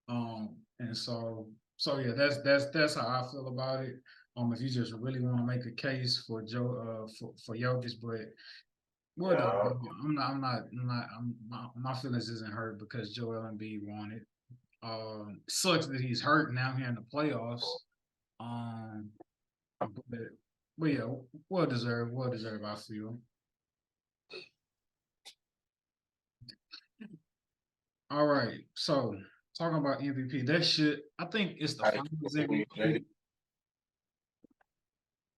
And so yeah, that's how I feel about it. If you just really want to make a case for for Jokic, but my feelings isn't hurt because Joel Embiid won it. Sucks that he's hurt now here in the playoffs. But yeah, well deserved, I feel. All right, so talking about MVP, I think it's the finals MVP.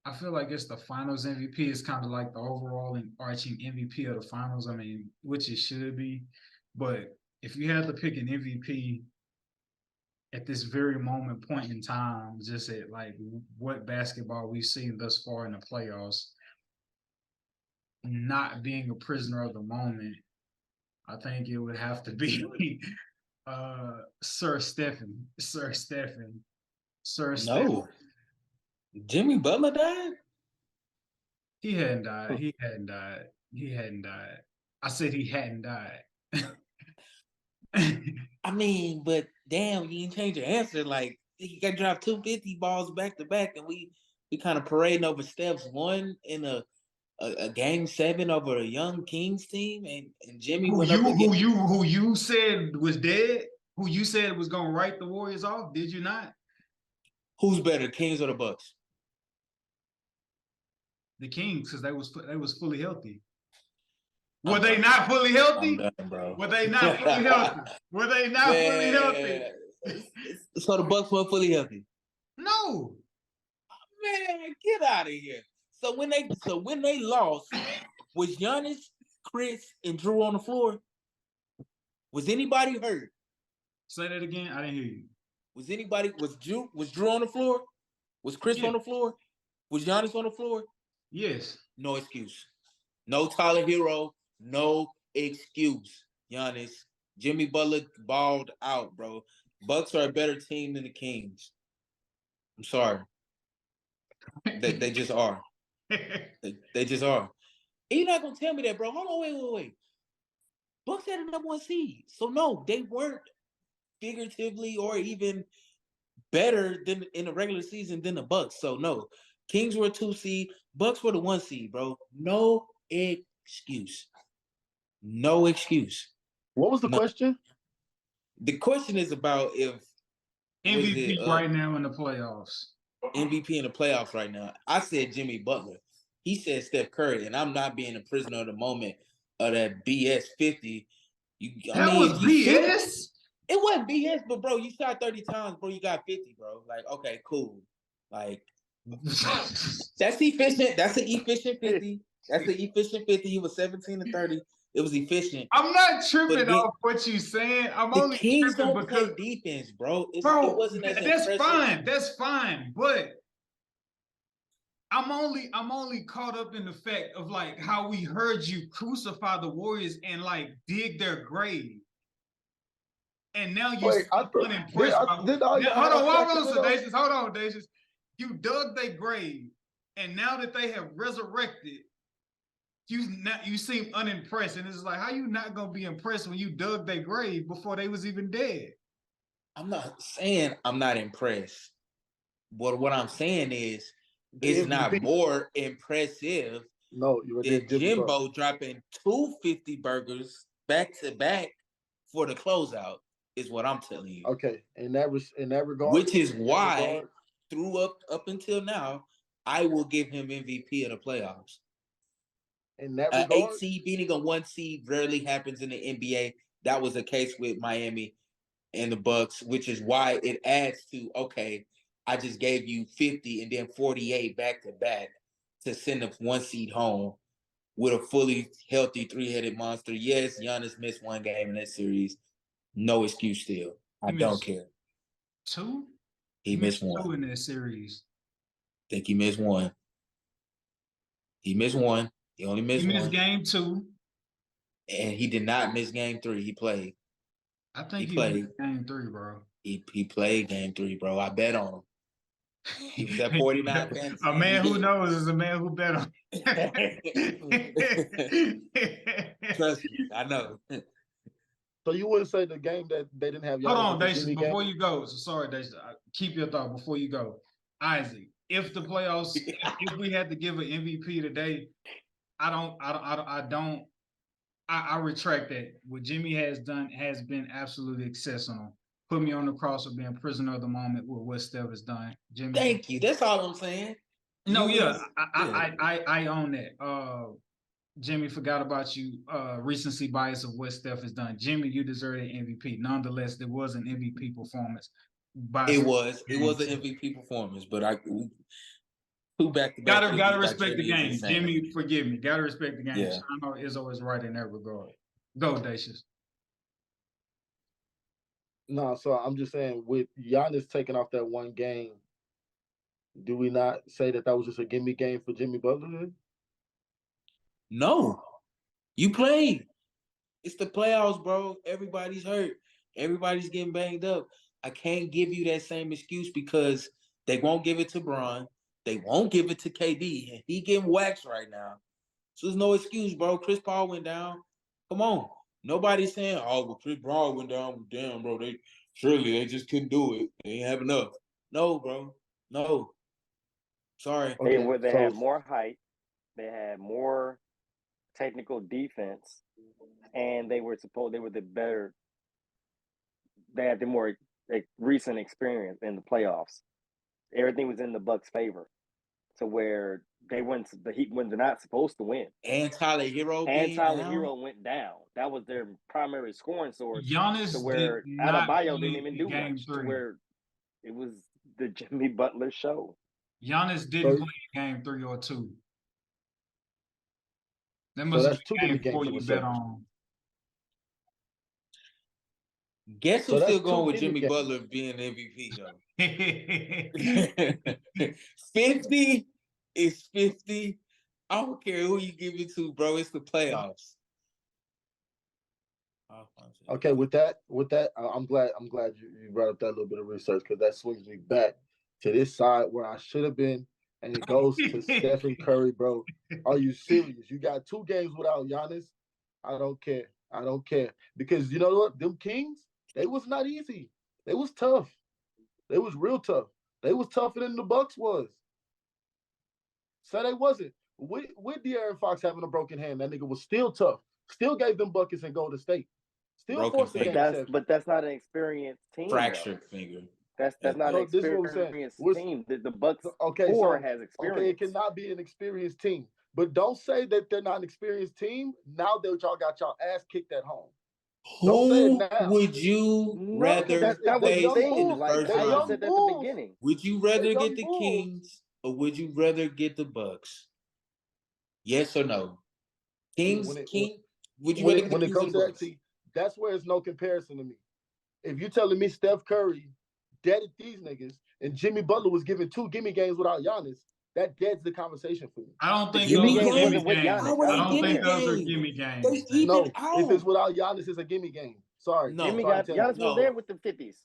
I feel like it's the finals MVP. It's kind of like the overall and arching MVP of the finals. I mean, which it should be. But if you had to pick an MVP at this very point in time, just at like what basketball we've seen thus far in the playoffs, not being a prisoner of the moment, I think it would have to be Sir Stephen. No. Jimmy Butler died? He hadn't died. I said he hadn't died. I mean, but damn, you didn't change your answer. Like, he got dropped 250 balls back to back, and we kind of parading over Steph's one in a game 7 over a young Kings team, and Jimmy who you said was dead, who you said was gonna write the Warriors off, did you not? Who's better, Kings or the Bucks? The Kings, because they was fully healthy. Were they not fully healthy? I'm done, bro. Were they not fully healthy? Were they not fully healthy? So the Bucks weren't fully healthy? No. Man, get out of here. So when they lost, was Giannis, Chris, and Drew on the floor? Was anybody hurt? Say that again. I didn't hear you. Was Drew on the floor? Was Chris on the floor? Was Giannis on the floor? Yes. No excuse. No Tyler Hero. No excuse. Giannis. Jimmy Butler balled out, bro. Bucks are a better team than the Kings. I'm sorry. They just are. They just are. And you're not gonna tell me that, bro. Hold on, wait. Bucks had a number 1 seed. So no, they weren't figuratively or even better than in the regular season than the Bucks. So no. Kings were a 2 seed, Bucks were the 1 seed, bro. No excuse. No excuse. What was the question? The question is about if MVP right now in the playoffs. MVP in the playoffs right now. I said Jimmy Butler. He said Steph Curry, and I'm not being a prisoner of the moment of that BS 50. That was BS? It wasn't BS, but bro, you shot 30 times, bro. You got 50, bro. Like, okay, cool. Like, that's efficient. That's an efficient 50. That's an efficient 50. He was 17 to 30. It was efficient. I'm not tripping off what you saying. I'm only Kings tripping don't because play defense, bro. It wasn't as that's impressive. fine. That's fine. But I'm only caught up in the fact of like how we heard you crucify the Warriors and like dig their grave. And now you're unimpressed. Hold on, Dacius. You dug their grave, and now that they have resurrected, you seem unimpressed. And it's like, how you not gonna be impressed when you dug their grave before they was even dead? I'm not saying I'm not impressed. But what I'm saying is it's not more impressive than Jimbo dropping 250 burgers back to back for the closeout. Is what I'm telling you. Okay, in that regard, which is why up until now, I will give him MVP of the playoffs. In that regard, 8 seed beating a 1 seed rarely happens in the NBA. That was the case with Miami and the Bucks, which is why it adds to I just gave you 50 and then 48 back to back to send a 1 seed home with a fully healthy 3-headed monster. Yes, Giannis missed 1 game in that series. No excuse still. I don't care. 2? He missed 1. 2 in that series. I think he missed 1. He missed 1. He only missed 1. He missed game 2. And he did not miss game 3. He played. I think he played game 3, bro. He played game 3, bro. I bet on him. He was at 49 fantasy. A man who knows is a man who bet on Trust me, I know. So you wouldn't say the game that they didn't have. Hold on, Dacius, before you go. So sorry, Dacius. Keep your thought before you go. Isaac, if the playoffs, if we had to give an MVP today, I retract that. What Jimmy has done has been absolutely exceptional. Put me on the cross of being prisoner of the moment with what Steph has done. Jimmy, thank you. That's all I'm saying. No, I own that. Jimmy, forgot about you. Recency bias of what Steph has done. Jimmy, you deserve an MVP. Nonetheless, there was an MVP performance. It was an MVP performance, but two back-to-back. Gotta respect the game. Jimmy, forgive me. Gotta respect the game. Yeah. Shano is always right in that regard. Go, Dacius. No, so I'm just saying, with Giannis taking off that 1 game, do we not say that was just a gimme game for Jimmy Butler? No. You played. It's the playoffs, bro. Everybody's hurt. Everybody's getting banged up. I can't give you that same excuse because they won't give it to Bron. They won't give it to KD. And he getting waxed right now. So there's no excuse, bro. Chris Paul went down. Come on. Nobody's saying, well, Chris Paul went down. Damn, bro. They just couldn't do it. They ain't have enough. No, bro. No. Sorry. They had more height. They had more technical defense, and they were the better. They had the more recent experience in the playoffs. Everything was in the Bucks' favor, to where the Heat were not supposed to win. And Tyler Hero went down. That was their primary scoring source. Giannis to where Adebayo didn't even do much. To where it was the Jimmy Butler show. Giannis didn't play game 3 or 2. That must have been game 4 you bet on. Guess who's still going with Jimmy Butler being MVP, though? 50 is 50. I don't care who you give it to, bro. It's the playoffs. Okay, with that, I'm glad you brought up that little bit of research because that swings me back to this side where I should have been, and it goes to Stephen Curry, bro. Are you serious? You got 2 games without Giannis. I don't care. I don't care because you know what? Them Kings, they was not easy. They was tough. They was real tough. They was tougher than the Bucks was. So they wasn't. With De'Aaron Fox having a broken hand, that nigga was still tough. Still gave them buckets in Golden State. Still Broken forced the finger. game 7. But that's not an experienced team. Fractured finger. That's not an this is what I'm saying. experienced team. The Bucks Okay, core so has experience. okay, it cannot be an experienced team. But don't say that they're not an experienced team now that y'all got y'all ass kicked at home. Don't say it Who now. would you rather that was the face thing. the Like first I round? said at the beginning. Would you rather They get young the bulls. Kings or would you rather get the Bucks? Yes or no? Kings, would you rather get the when it Kings or comes the to that, Bucks? see, that's where it's no comparison to me. If you're telling me Steph Curry deaded these niggas and Jimmy Butler was given 2 gimme games without Giannis, that deads the conversation for me. I don't think Gimme those are games gimme wasn't with games. Giannis. I don't think Gimme those are games. gimme games. They even No, out. if it's without Giannis, it's a gimme game. Sorry. No. Gimme sorry got to tell you. Giannis was there with the 50s.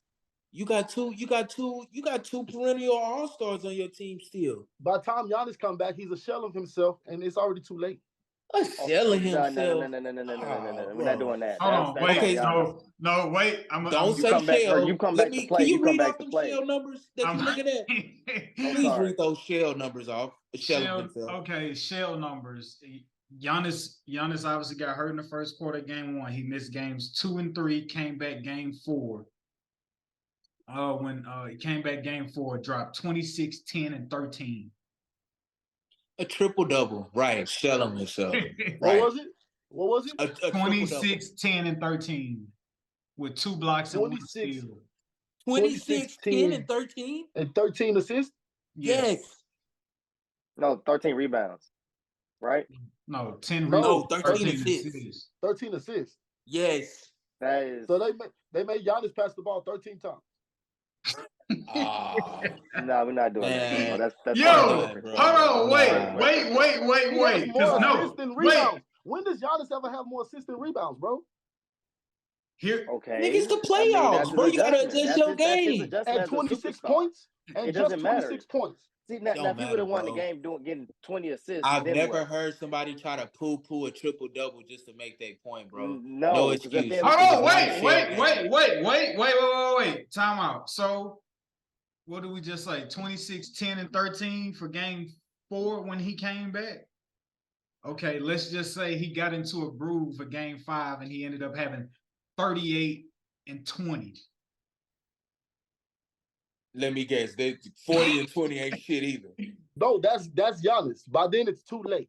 You got two perennial all-stars on your team still. By the time Giannis come back, he's a shell of himself, and it's already too late. Selling himself. No. We're not doing that. Hold on, wait. okay, No, wait. Don't say shell. You come back to play. Can you You come read back off to them play. shell numbers that you're looking at? I'm Please sorry. read those shell numbers off. Shell numbers. Giannis obviously got hurt in the first quarter, game 1. He missed games 2 and 3, came back game 4. When he came back game 4, dropped 26, 10, and 13. A triple-double. Right. Shelling himself. What was it? A 26, 10, and 13 with 2 blocks and 1 steal. 26, 10, and 13? And 13 assists? Yes. No, 13 rebounds. Right? No, 10 No, rebounds. 13 assists. 13 assists. Yes. That is. So they made Giannis pass the ball 13 times. No, we're not doing that. Bro. That's Yo, hold on, wait. He has more assists than rebounds. Wait. When does Giannis ever have more assists than rebounds, bro? Here, okay. Nigga, it's the playoffs, bro. You gotta adjust your game. At 26 points, and it just doesn't 26 points. See, now if he would have won the game getting 20 assists, I've never heard somebody try to poo-poo a triple-double just to make that point, bro. No excuse. Hold on, wait. Time out. So, what did we just say? 26, 10, and 13 for game 4 when he came back? Okay, let's just say he got into a groove for game 5 and he ended up having 38 and 20. Let me guess. 40 and 20 ain't shit either. No, that's Giannis. By then it's too late.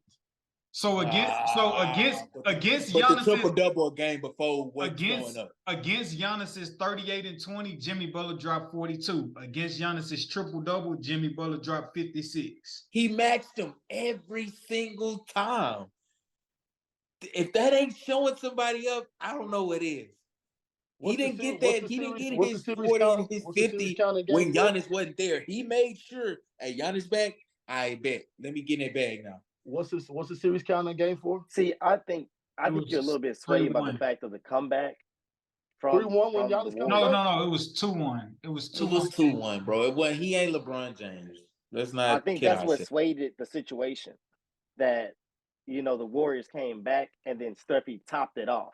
So against Giannis, the triple-double a game before what's going up. Against Giannis's 38 and 20, Jimmy Butler dropped 42. Against Giannis's triple-double, Jimmy Butler dropped 56. He matched them every single time. If that ain't showing somebody up, I don't know what is. He didn't get that. He didn't get his 40 and his 50 when Giannis wasn't there. He made sure, hey, Giannis back, I bet. Let me get in that bag now. What's the series count in game 4? See, I think you're a little bit swayed by the fact of the comeback. 3-1 when Giannis come back? No, it was 2-1. It was 2-1, bro. It wasn't, he ain't LeBron James. Let's not. I think that's what swayed the situation. That the Warriors came back and then Steffi topped it off.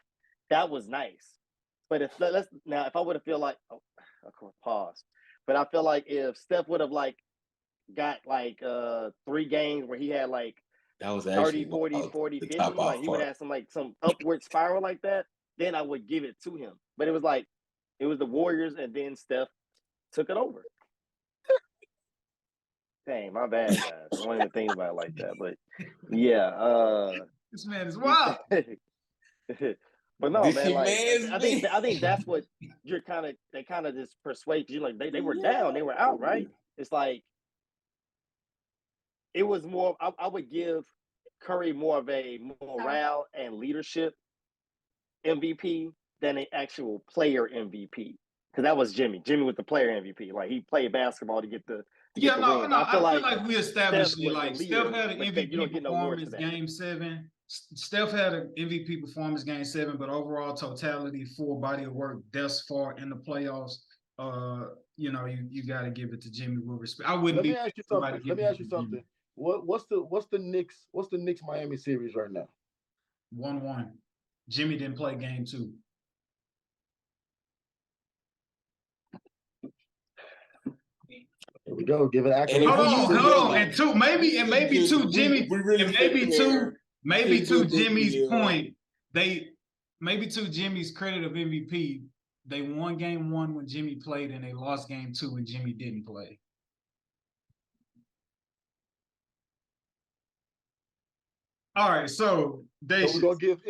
That was nice. But if I would have feel like, pause. But I feel like if Steph would have got 3 games where he had that was 30, 40, 50, he would have some upward spiral like that, then I would give it to him. But it was the Warriors and then Steph took it over. Dang, my bad, guys. I don't even think about it like that. But yeah, this man is wild. But no, man, I think that's what they kind of just persuade you. They were down, they were out, right? It's it was more. I would give Curry more of a morale and leadership MVP than an actual player MVP, because that was Jimmy. Jimmy was the player MVP. He played basketball to get the to Yeah, get the no, wins. no. I feel like we established Steph it. was the Like Steph leader, had an but you MVP don't get no awards for performance that. game 7. Steph had an MVP performance game 7, but overall totality, full body of work thus far in the playoffs. You know, you got to give it to Jimmy with respect. I wouldn't Let be me ask you somebody something. Let me giving it ask you to Jimmy. something. What's the Knicks Miami series right now? 1-1. Jimmy didn't play game 2. Here we go. Give it And if accolades. we Hold on. use And two, maybe Jimmy, to Jimmy's point, maybe to Jimmy's credit of MVP, they won game 1 when Jimmy played and they lost game 2 when Jimmy didn't play. All right, so we're gonna give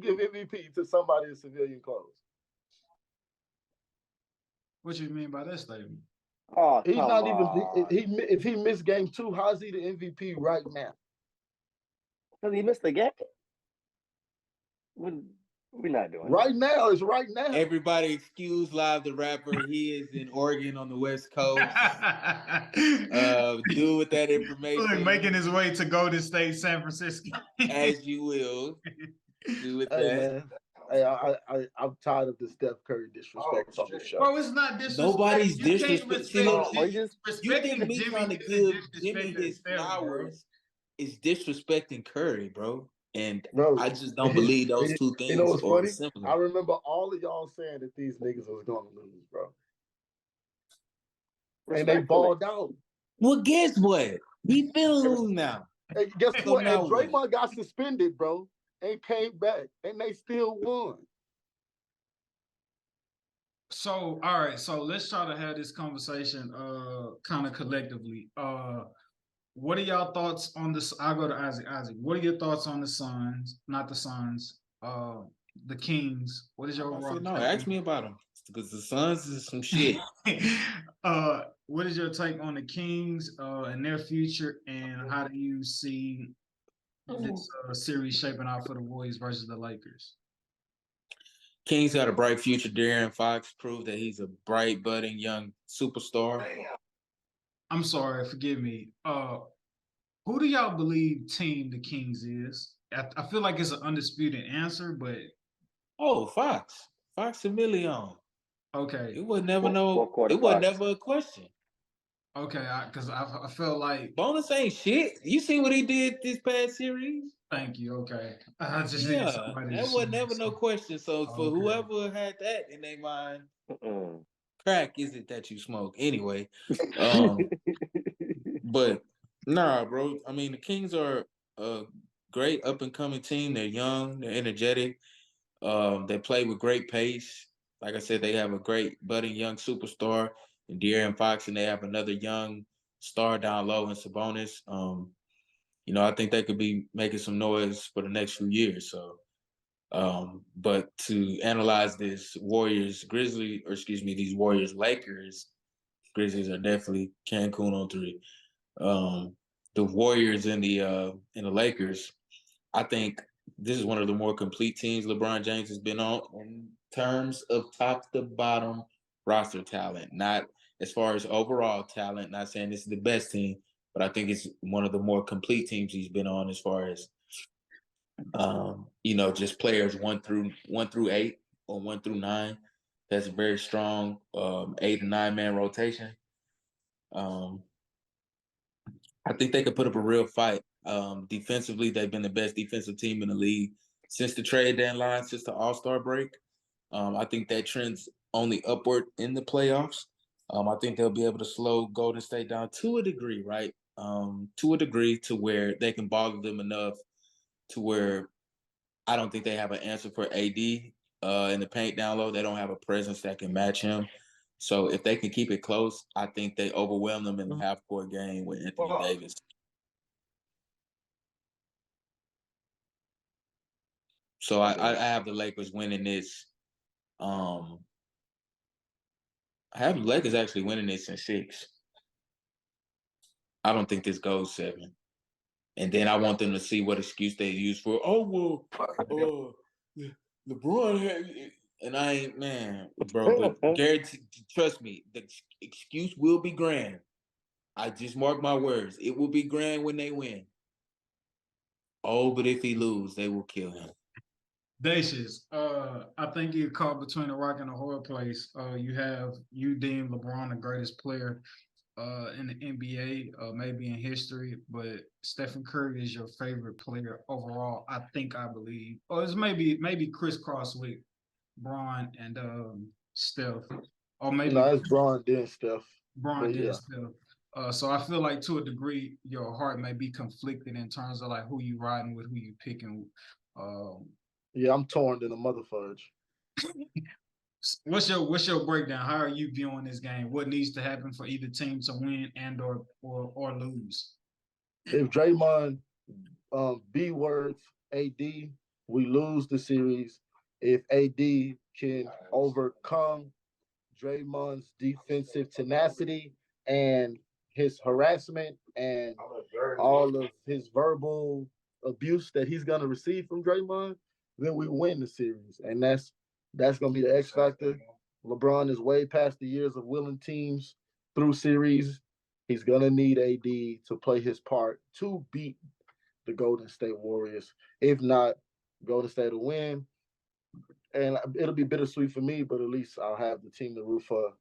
MVP to somebody in civilian clothes. What you mean by that statement? Oh, he's not even. on. If he missed game 2, how's he the MVP right now? Because he missed the game. We're not doing right that. now. It's right now. Everybody excuse Live the Rapper. He is in Oregon on the West Coast. Do with that information. Look, making his way to Golden State, San Francisco. As you will. Do with Hey, that. man. Hey, I'm tired of the Steph Curry disrespect on this show. Bro, it's not disrespect. Nobody's disrespect. See, look, you think me trying to give Jimmy his flowers is disrespecting Curry, bro? And bro, I just don't believe those two things. You know what's funny? Similar. I remember all of y'all saying that these niggas was going to lose, bro. And they balled out. Well, guess what? We finna lose now. Hey, guess So what? And now what? Draymond got suspended, bro, and came back, and they still won. So, all right. So let's try to have this conversation kind of collectively. What are y'all thoughts on this? I'll go to Isaac. Isaac, what are your thoughts on the Suns? Not the Suns, the Kings. What is your overall? No, ask me about them. Because the Suns is some shit. What is your take on the Kings and their future, and how do you see this series shaping out for the Warriors versus the Lakers? Kings got a bright future. De'Aaron Fox proved that he's a bright, budding young superstar. I'm sorry, forgive me. Who do y'all believe team the Kings is? I feel like it's an undisputed answer, but Fox. Fox a million. Okay. It was never it was never a question. Okay, because I felt like bonus ain't shit. You see what he did this past series? Thank you. Okay. I just that was never no question. So for whoever had that in their mind, crack is it that you smoke? Anyway. But nah, bro. I mean, the Kings are a great up and coming team. They're young, they're energetic. They play with great pace. Like I said, they have a great budding young superstar in De'Aaron Fox, and they have another young star down low in Sabonis. You know, I think they could be making some noise for the next few years. So, but to analyze this these Warriors Lakers, Grizzlies are definitely Cancun on 3. The Warriors and the Lakers, I think this is one of the more complete teams LeBron James has been on in terms of top to bottom roster talent. Not as far as overall talent, not saying this is the best team, but I think it's one of the more complete teams he's been on as far as just players 1 through 8 or 1 through 9. That's a very strong 8 and 9 man rotation. I think they could put up a real fight. Defensively, they've been the best defensive team in the league since the trade deadline, since the All-Star break. I think that trend's only upward in the playoffs. I think they'll be able to slow Golden State down to a degree, right? To a degree to where they can bother them enough to where I don't think they have an answer for AD in the paint down low. They don't have a presence that can match him. So if they can keep it close, I think they overwhelm them in the half-court game with Anthony Davis. So I have the Lakers winning this. I have the Lakers actually winning this in 6. I don't think this goes 7. And then I want them to see what excuse they use for, LeBron had, and I ain't, man, bro, but guarantee, trust me, the excuse will be grand. I just mark my words. It will be grand when they win. Oh, but if he lose, they will kill him. Dacious, I think you're caught between a rock and a hard place. You deem LeBron the greatest player in the NBA, maybe in history, but Stephen Curry is your favorite player overall. I believe, or it's maybe crisscross with Bron and Steph, or maybe No, it's Braun then Steph. Bron But did yeah, Steph. So I feel like to a degree, your heart may be conflicted in terms of like who you riding with, who you picking. Um, yeah, I'm torn than a mother fudge. what's your breakdown? How are you viewing this game? What needs to happen for either team to win and or lose? If Draymond B words AD, we lose the series. If AD can overcome Draymond's defensive tenacity and his harassment and all of his verbal abuse that he's gonna receive from Draymond, then we win the series. And that's gonna be the X factor. LeBron is way past the years of willing teams through series. He's gonna need AD to play his part to beat the Golden State Warriors. If not, Golden State will win. And it'll be bittersweet for me, but at least I'll have the team to root for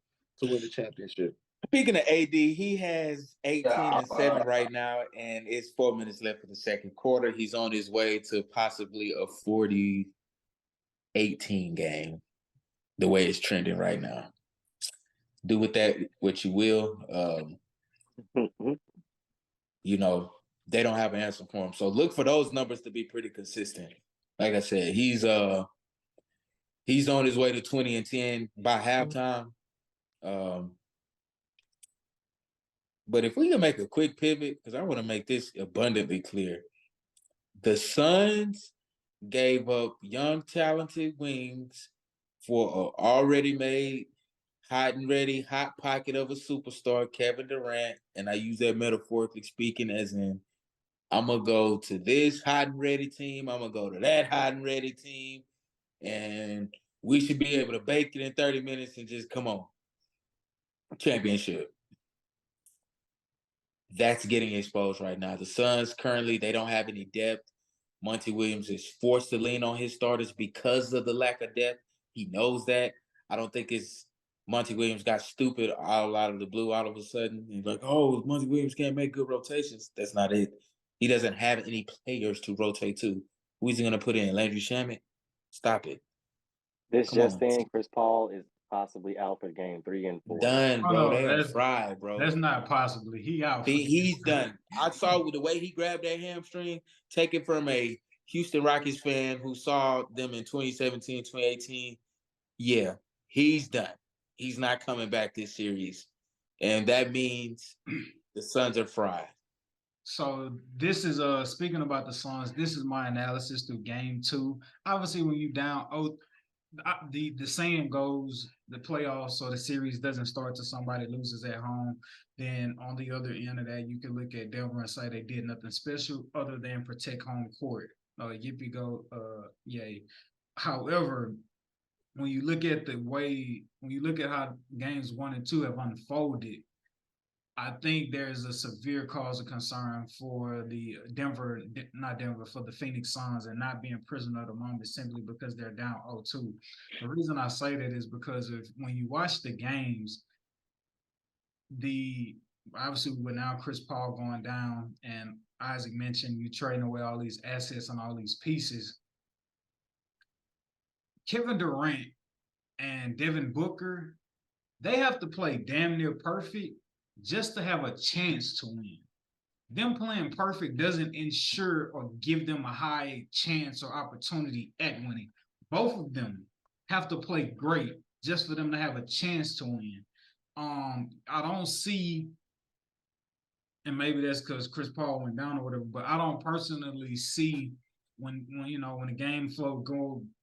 to win the championship. Speaking of AD, he has 18-7 right now, and it's 4 minutes left in the second quarter. He's on his way to possibly a 40-18 game, the way it's trending right now. Do with that what you will. You know, they don't have an answer for him. So look for those numbers to be pretty consistent. Like I said, he's on his way to 20-10 by halftime. But if we can make a quick pivot, because I want to make this abundantly clear. The Suns gave up young, talented wings for an already made, hot and ready, hot pocket of a superstar, Kevin Durant. And I use that metaphorically speaking as in, I'm going to go to this hot and ready team. I'm going to go to that hot and ready team. And we should be able to bake it in 30 minutes and just come on. Championship. That's getting exposed right now. The Suns currently, they don't have any depth. Monty Williams is forced to lean on his starters because of the lack of depth. He knows that. I don't think it's Monty Williams got stupid all out of the blue all of a sudden. He's like, oh, Monty Williams can't make good rotations. That's not it. He doesn't have any players to rotate to. Who's he going to put in? Landry Shamet? Stop it. This Come just on. in, Chris Paul is possibly out for game 3 and 4. Done, Oh, bro. no, They are fried, bro. That's not possibly. He out. He's done. I saw with the way he grabbed that hamstring, taken from a Houston Rockets fan who saw them in 2017, 2018. Yeah, he's done. He's not coming back this series. And that means the Suns are fried. So this is speaking about the Suns. This is my analysis through game 2. Obviously, when you down the saying goes, the playoffs or the series doesn't start till somebody loses at home. Then on the other end of that, you can look at Denver and say they did nothing special other than protect home court. Yippee go, yay. However, when you look at how games 1 and 2 have unfolded, I think there's a severe cause of concern for for the Phoenix Suns and not being prisoner of the moment simply because they're down 0-2. The reason I say that is because when you watch the games, obviously with now Chris Paul going down and Isaac mentioned you trading away all these assets and all these pieces, Kevin Durant and Devin Booker, they have to play damn near perfect just to have a chance to win. Them playing perfect doesn't ensure or give them a high chance or opportunity at winning. Both of them have to play great just for them to have a chance to win. I don't see, and maybe that's because Chris Paul went down or whatever, but I don't personally see when the game flow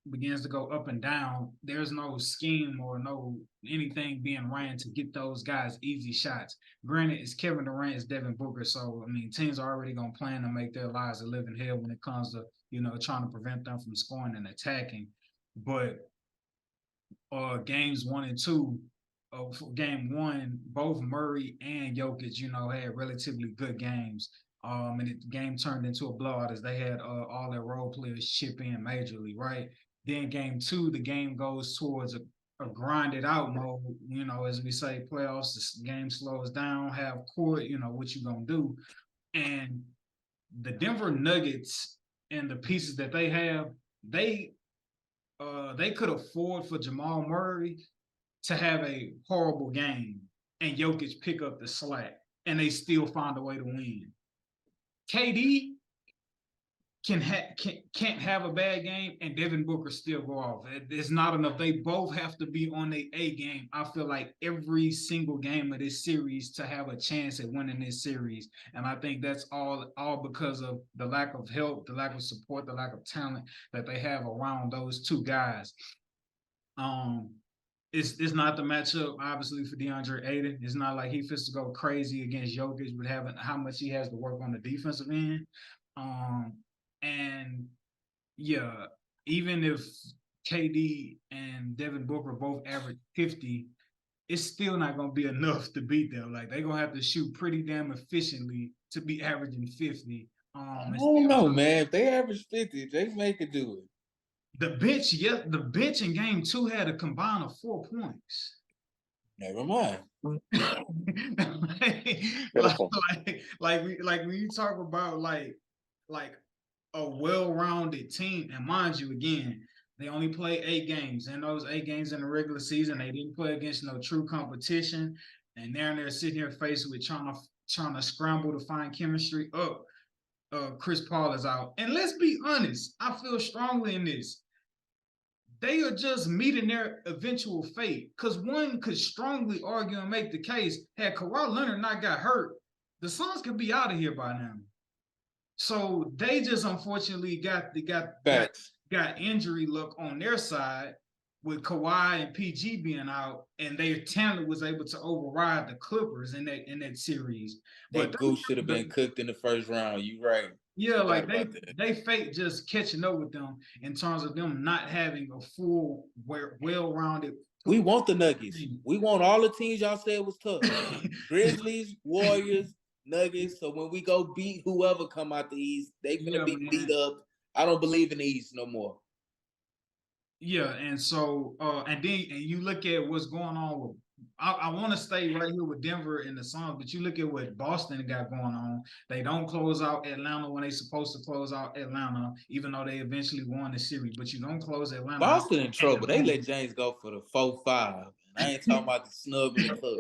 begins to go up and down, there's no scheme or no anything being ran to get those guys easy shots. Granted, it's Kevin Durant, it's Devin Booker, so I mean teams are already gonna plan to make their lives a living hell when it comes to trying to prevent them from scoring and attacking. But games 1 and 2, for game one, both Murray and Jokic, had relatively good games. And the game turned into a blowout as they had all their role players chip in majorly, right? Then game two, the game goes towards a grinded out mode. As we say, playoffs, the game slows down, half court. What you gonna do? And the Denver Nuggets and the pieces that they have, they could afford for Jamal Murray to have a horrible game and Jokic pick up the slack, and they still find a way to win. KD can't have a bad game and Devin Booker still go off. It's not enough. They both have to be on their A game. I feel like every single game of this series to have a chance at winning this series. And I think that's all because of the lack of help, the lack of support, the lack of talent that they have around those two guys. It's not the matchup, obviously, for DeAndre Ayton. It's not like he fits to go crazy against Jokic with having how much he has to work on the defensive end. And yeah, even if KD and Devin Booker both average 50, it's still not going to be enough to beat them. Like, they're going to have to shoot pretty damn efficiently to be averaging 50. I don't know, man. If they average 50, they make it do it. The bench in game two had a combined of 4 points. Never mind. like when you talk about like a well-rounded team, and mind you, again, they only play 8 games. And those 8 games in the regular season, they didn't play against no true competition. And they're sitting here faced with trying to scramble to find chemistry. Chris Paul is out. And let's be honest, I feel strongly in this. They are just meeting their eventual fate. Because one could strongly argue and make the case, had Kawhi Leonard not got hurt, the Suns could be out of here by now. So they just unfortunately got injury luck on their side with Kawhi and PG being out, and their talent was able to override the Clippers in that series. That goose should have been cooked in the first round. You right. Yeah, like they fake just catching up with them in terms of them not having a full, well-rounded. We want the Nuggets. We want all the teams y'all said was tough. Grizzlies, Warriors, Nuggets. So when we go beat whoever come out the East, they gonna be beat up. I don't believe in the East no more. Yeah, and so and you look at what's going on with. I want to stay right here with Denver and the Suns, but you look at what Boston got going on. They don't close out Atlanta when they're supposed to close out Atlanta, even though they eventually won the series. But you don't close Atlanta. Boston in trouble. They let James go for the 4-5. I ain't talking about the snub in the club.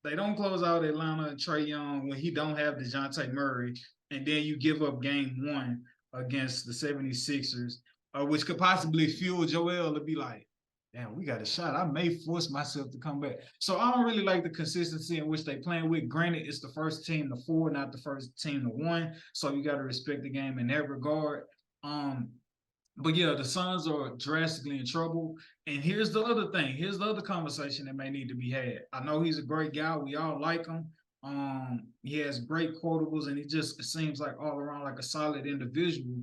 They don't close out Atlanta and Trae Young when he don't have DeJounte Murray, and then you give up game one against the 76ers, which could possibly fuel Joel to be like, damn, we got a shot. I may force myself to come back. So I don't really like the consistency in which they playing with. Granted, it's the first team to 4, not the first team to 1. So you got to respect the game in that regard. But yeah, the Suns are drastically in trouble. And here's the other thing. Here's the other conversation that may need to be had. I know he's a great guy. We all like him. He has great quotables, and he just seems like all around like a solid individual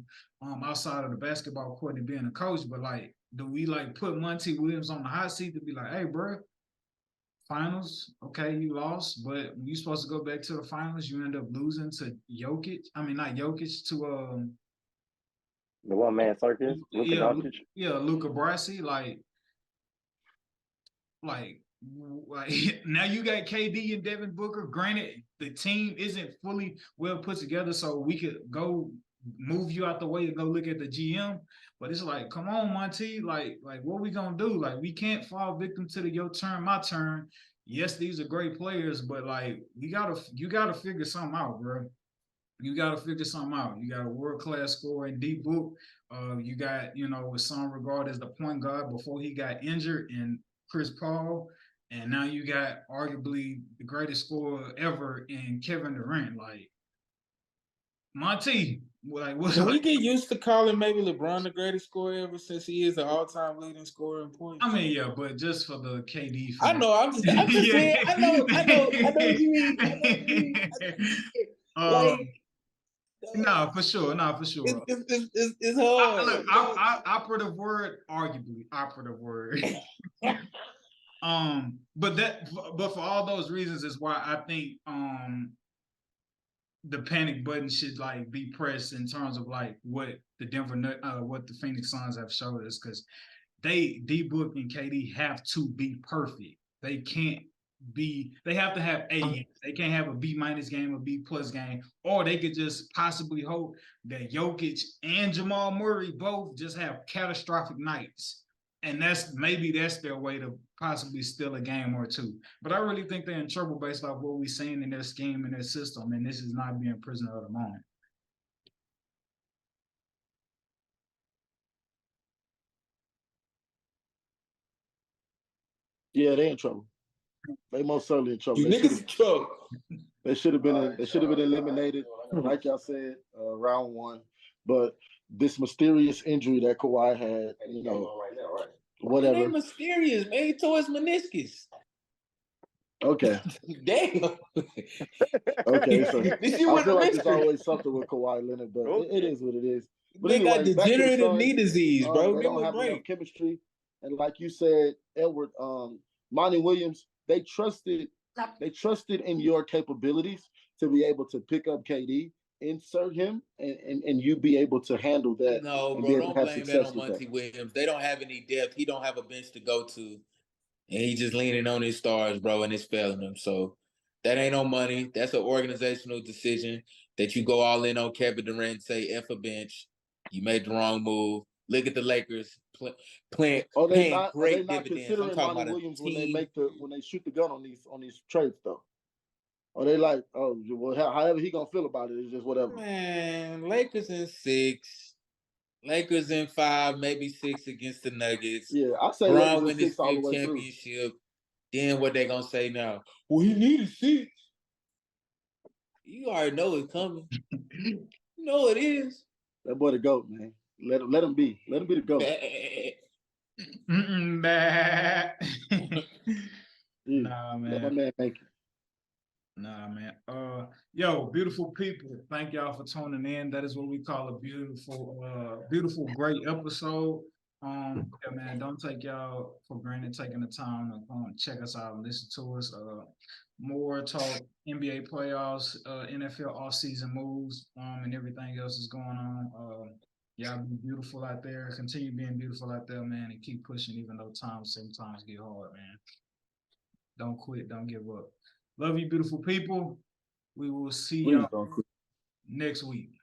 outside of the basketball court and being a coach. But like, do we like put Monty Williams on the hot seat to be like, hey, bro, finals, okay, you lost, but when you're supposed to go back to the finals, you end up losing to Jokic. I mean, not Jokic, to the one-man circus, Luka Doncic. Yeah, Luka Brasi, like now you got KD and Devin Booker. Granted, the team isn't fully well put together, so we could go move you out the way to go look at the GM. But it's like, come on, Monty, like what we gonna do? Like, we can't fall victim to the your turn, my turn. Yes, these are great players, but like you gotta figure something out, bro. You gotta figure something out. You got a world-class scorer in D Book. You got, with some regard as the point guard before he got injured, and Chris Paul. And now you got arguably the greatest scorer ever in Kevin Durant. Like, Monty, like, what? Can we get used to calling maybe LeBron the greatest scorer ever, since he is an all-time leading scorer in points? I mean, yeah, but just for the KD. I know. I'm just saying. I know what you mean. Like, No, for sure. No, for sure. It's hard. Look, operative word, arguably operative word. But for all those reasons is why I think the panic button should like be pressed in terms of like what the Phoenix Suns have showed us, because D-Book and KD have to be perfect. They can't be, they have to have A games. They can't have a B- game, a B+ game, or they could just possibly hope that Jokic and Jamal Murray both just have catastrophic nights. And that's their way to possibly steal a game or two. But I really think they're in trouble based off what we've seen in their scheme and their system. And this is not being prisoner of the moment. Yeah, they in trouble. They most certainly in trouble. You niggas in trouble. They should have been eliminated, like y'all said, round one. But this mysterious injury that Kawhi had, whatever. It ain't mysterious, man. He tore his meniscus. Okay. Damn. Okay, so I feel like there's there's always something with Kawhi Leonard, but it is what it is. But they anyway, got degenerative knee disease, bro. They don't have enough chemistry, and like you said, Edward, Monty Williams, they trusted in your capabilities to be able to pick up KD, insert him, and you be able to handle that. No, bro, don't blame that on Monty Williams. They don't have any depth. He don't have a bench to go to. And he just leaning on his stars, bro, and it's failing him. So that ain't no money. That's an organizational decision that you go all in on Kevin Durant and say, F a bench. You made the wrong move. Look at the Lakers paying great dividends. I'm talking about Williams when they shoot the gun on these trades though. Or they like, oh, well, however he gonna feel about it is just whatever. Man, Lakers in 6. Lakers in 5, maybe 6 against the Nuggets. Yeah, I say Brown win his 5th championship. Then what they gonna say now? Well, he needed 6. You already know it's coming. You know it is. That boy the GOAT, man. Let him be. Let him be the GOAT. Nah, man. Let my man make it. Nah, man. Yo, beautiful people. Thank y'all for tuning in. That is what we call a beautiful, great episode. Yeah, man, don't take y'all for granted taking the time to check us out and listen to us. More talk, NBA playoffs, NFL off-season moves, and everything else is going on. Y'all be beautiful out there. Continue being beautiful out there, man, and keep pushing even though times sometimes get hard, man. Don't quit. Don't give up. Love you, beautiful people. We will see y'all next week.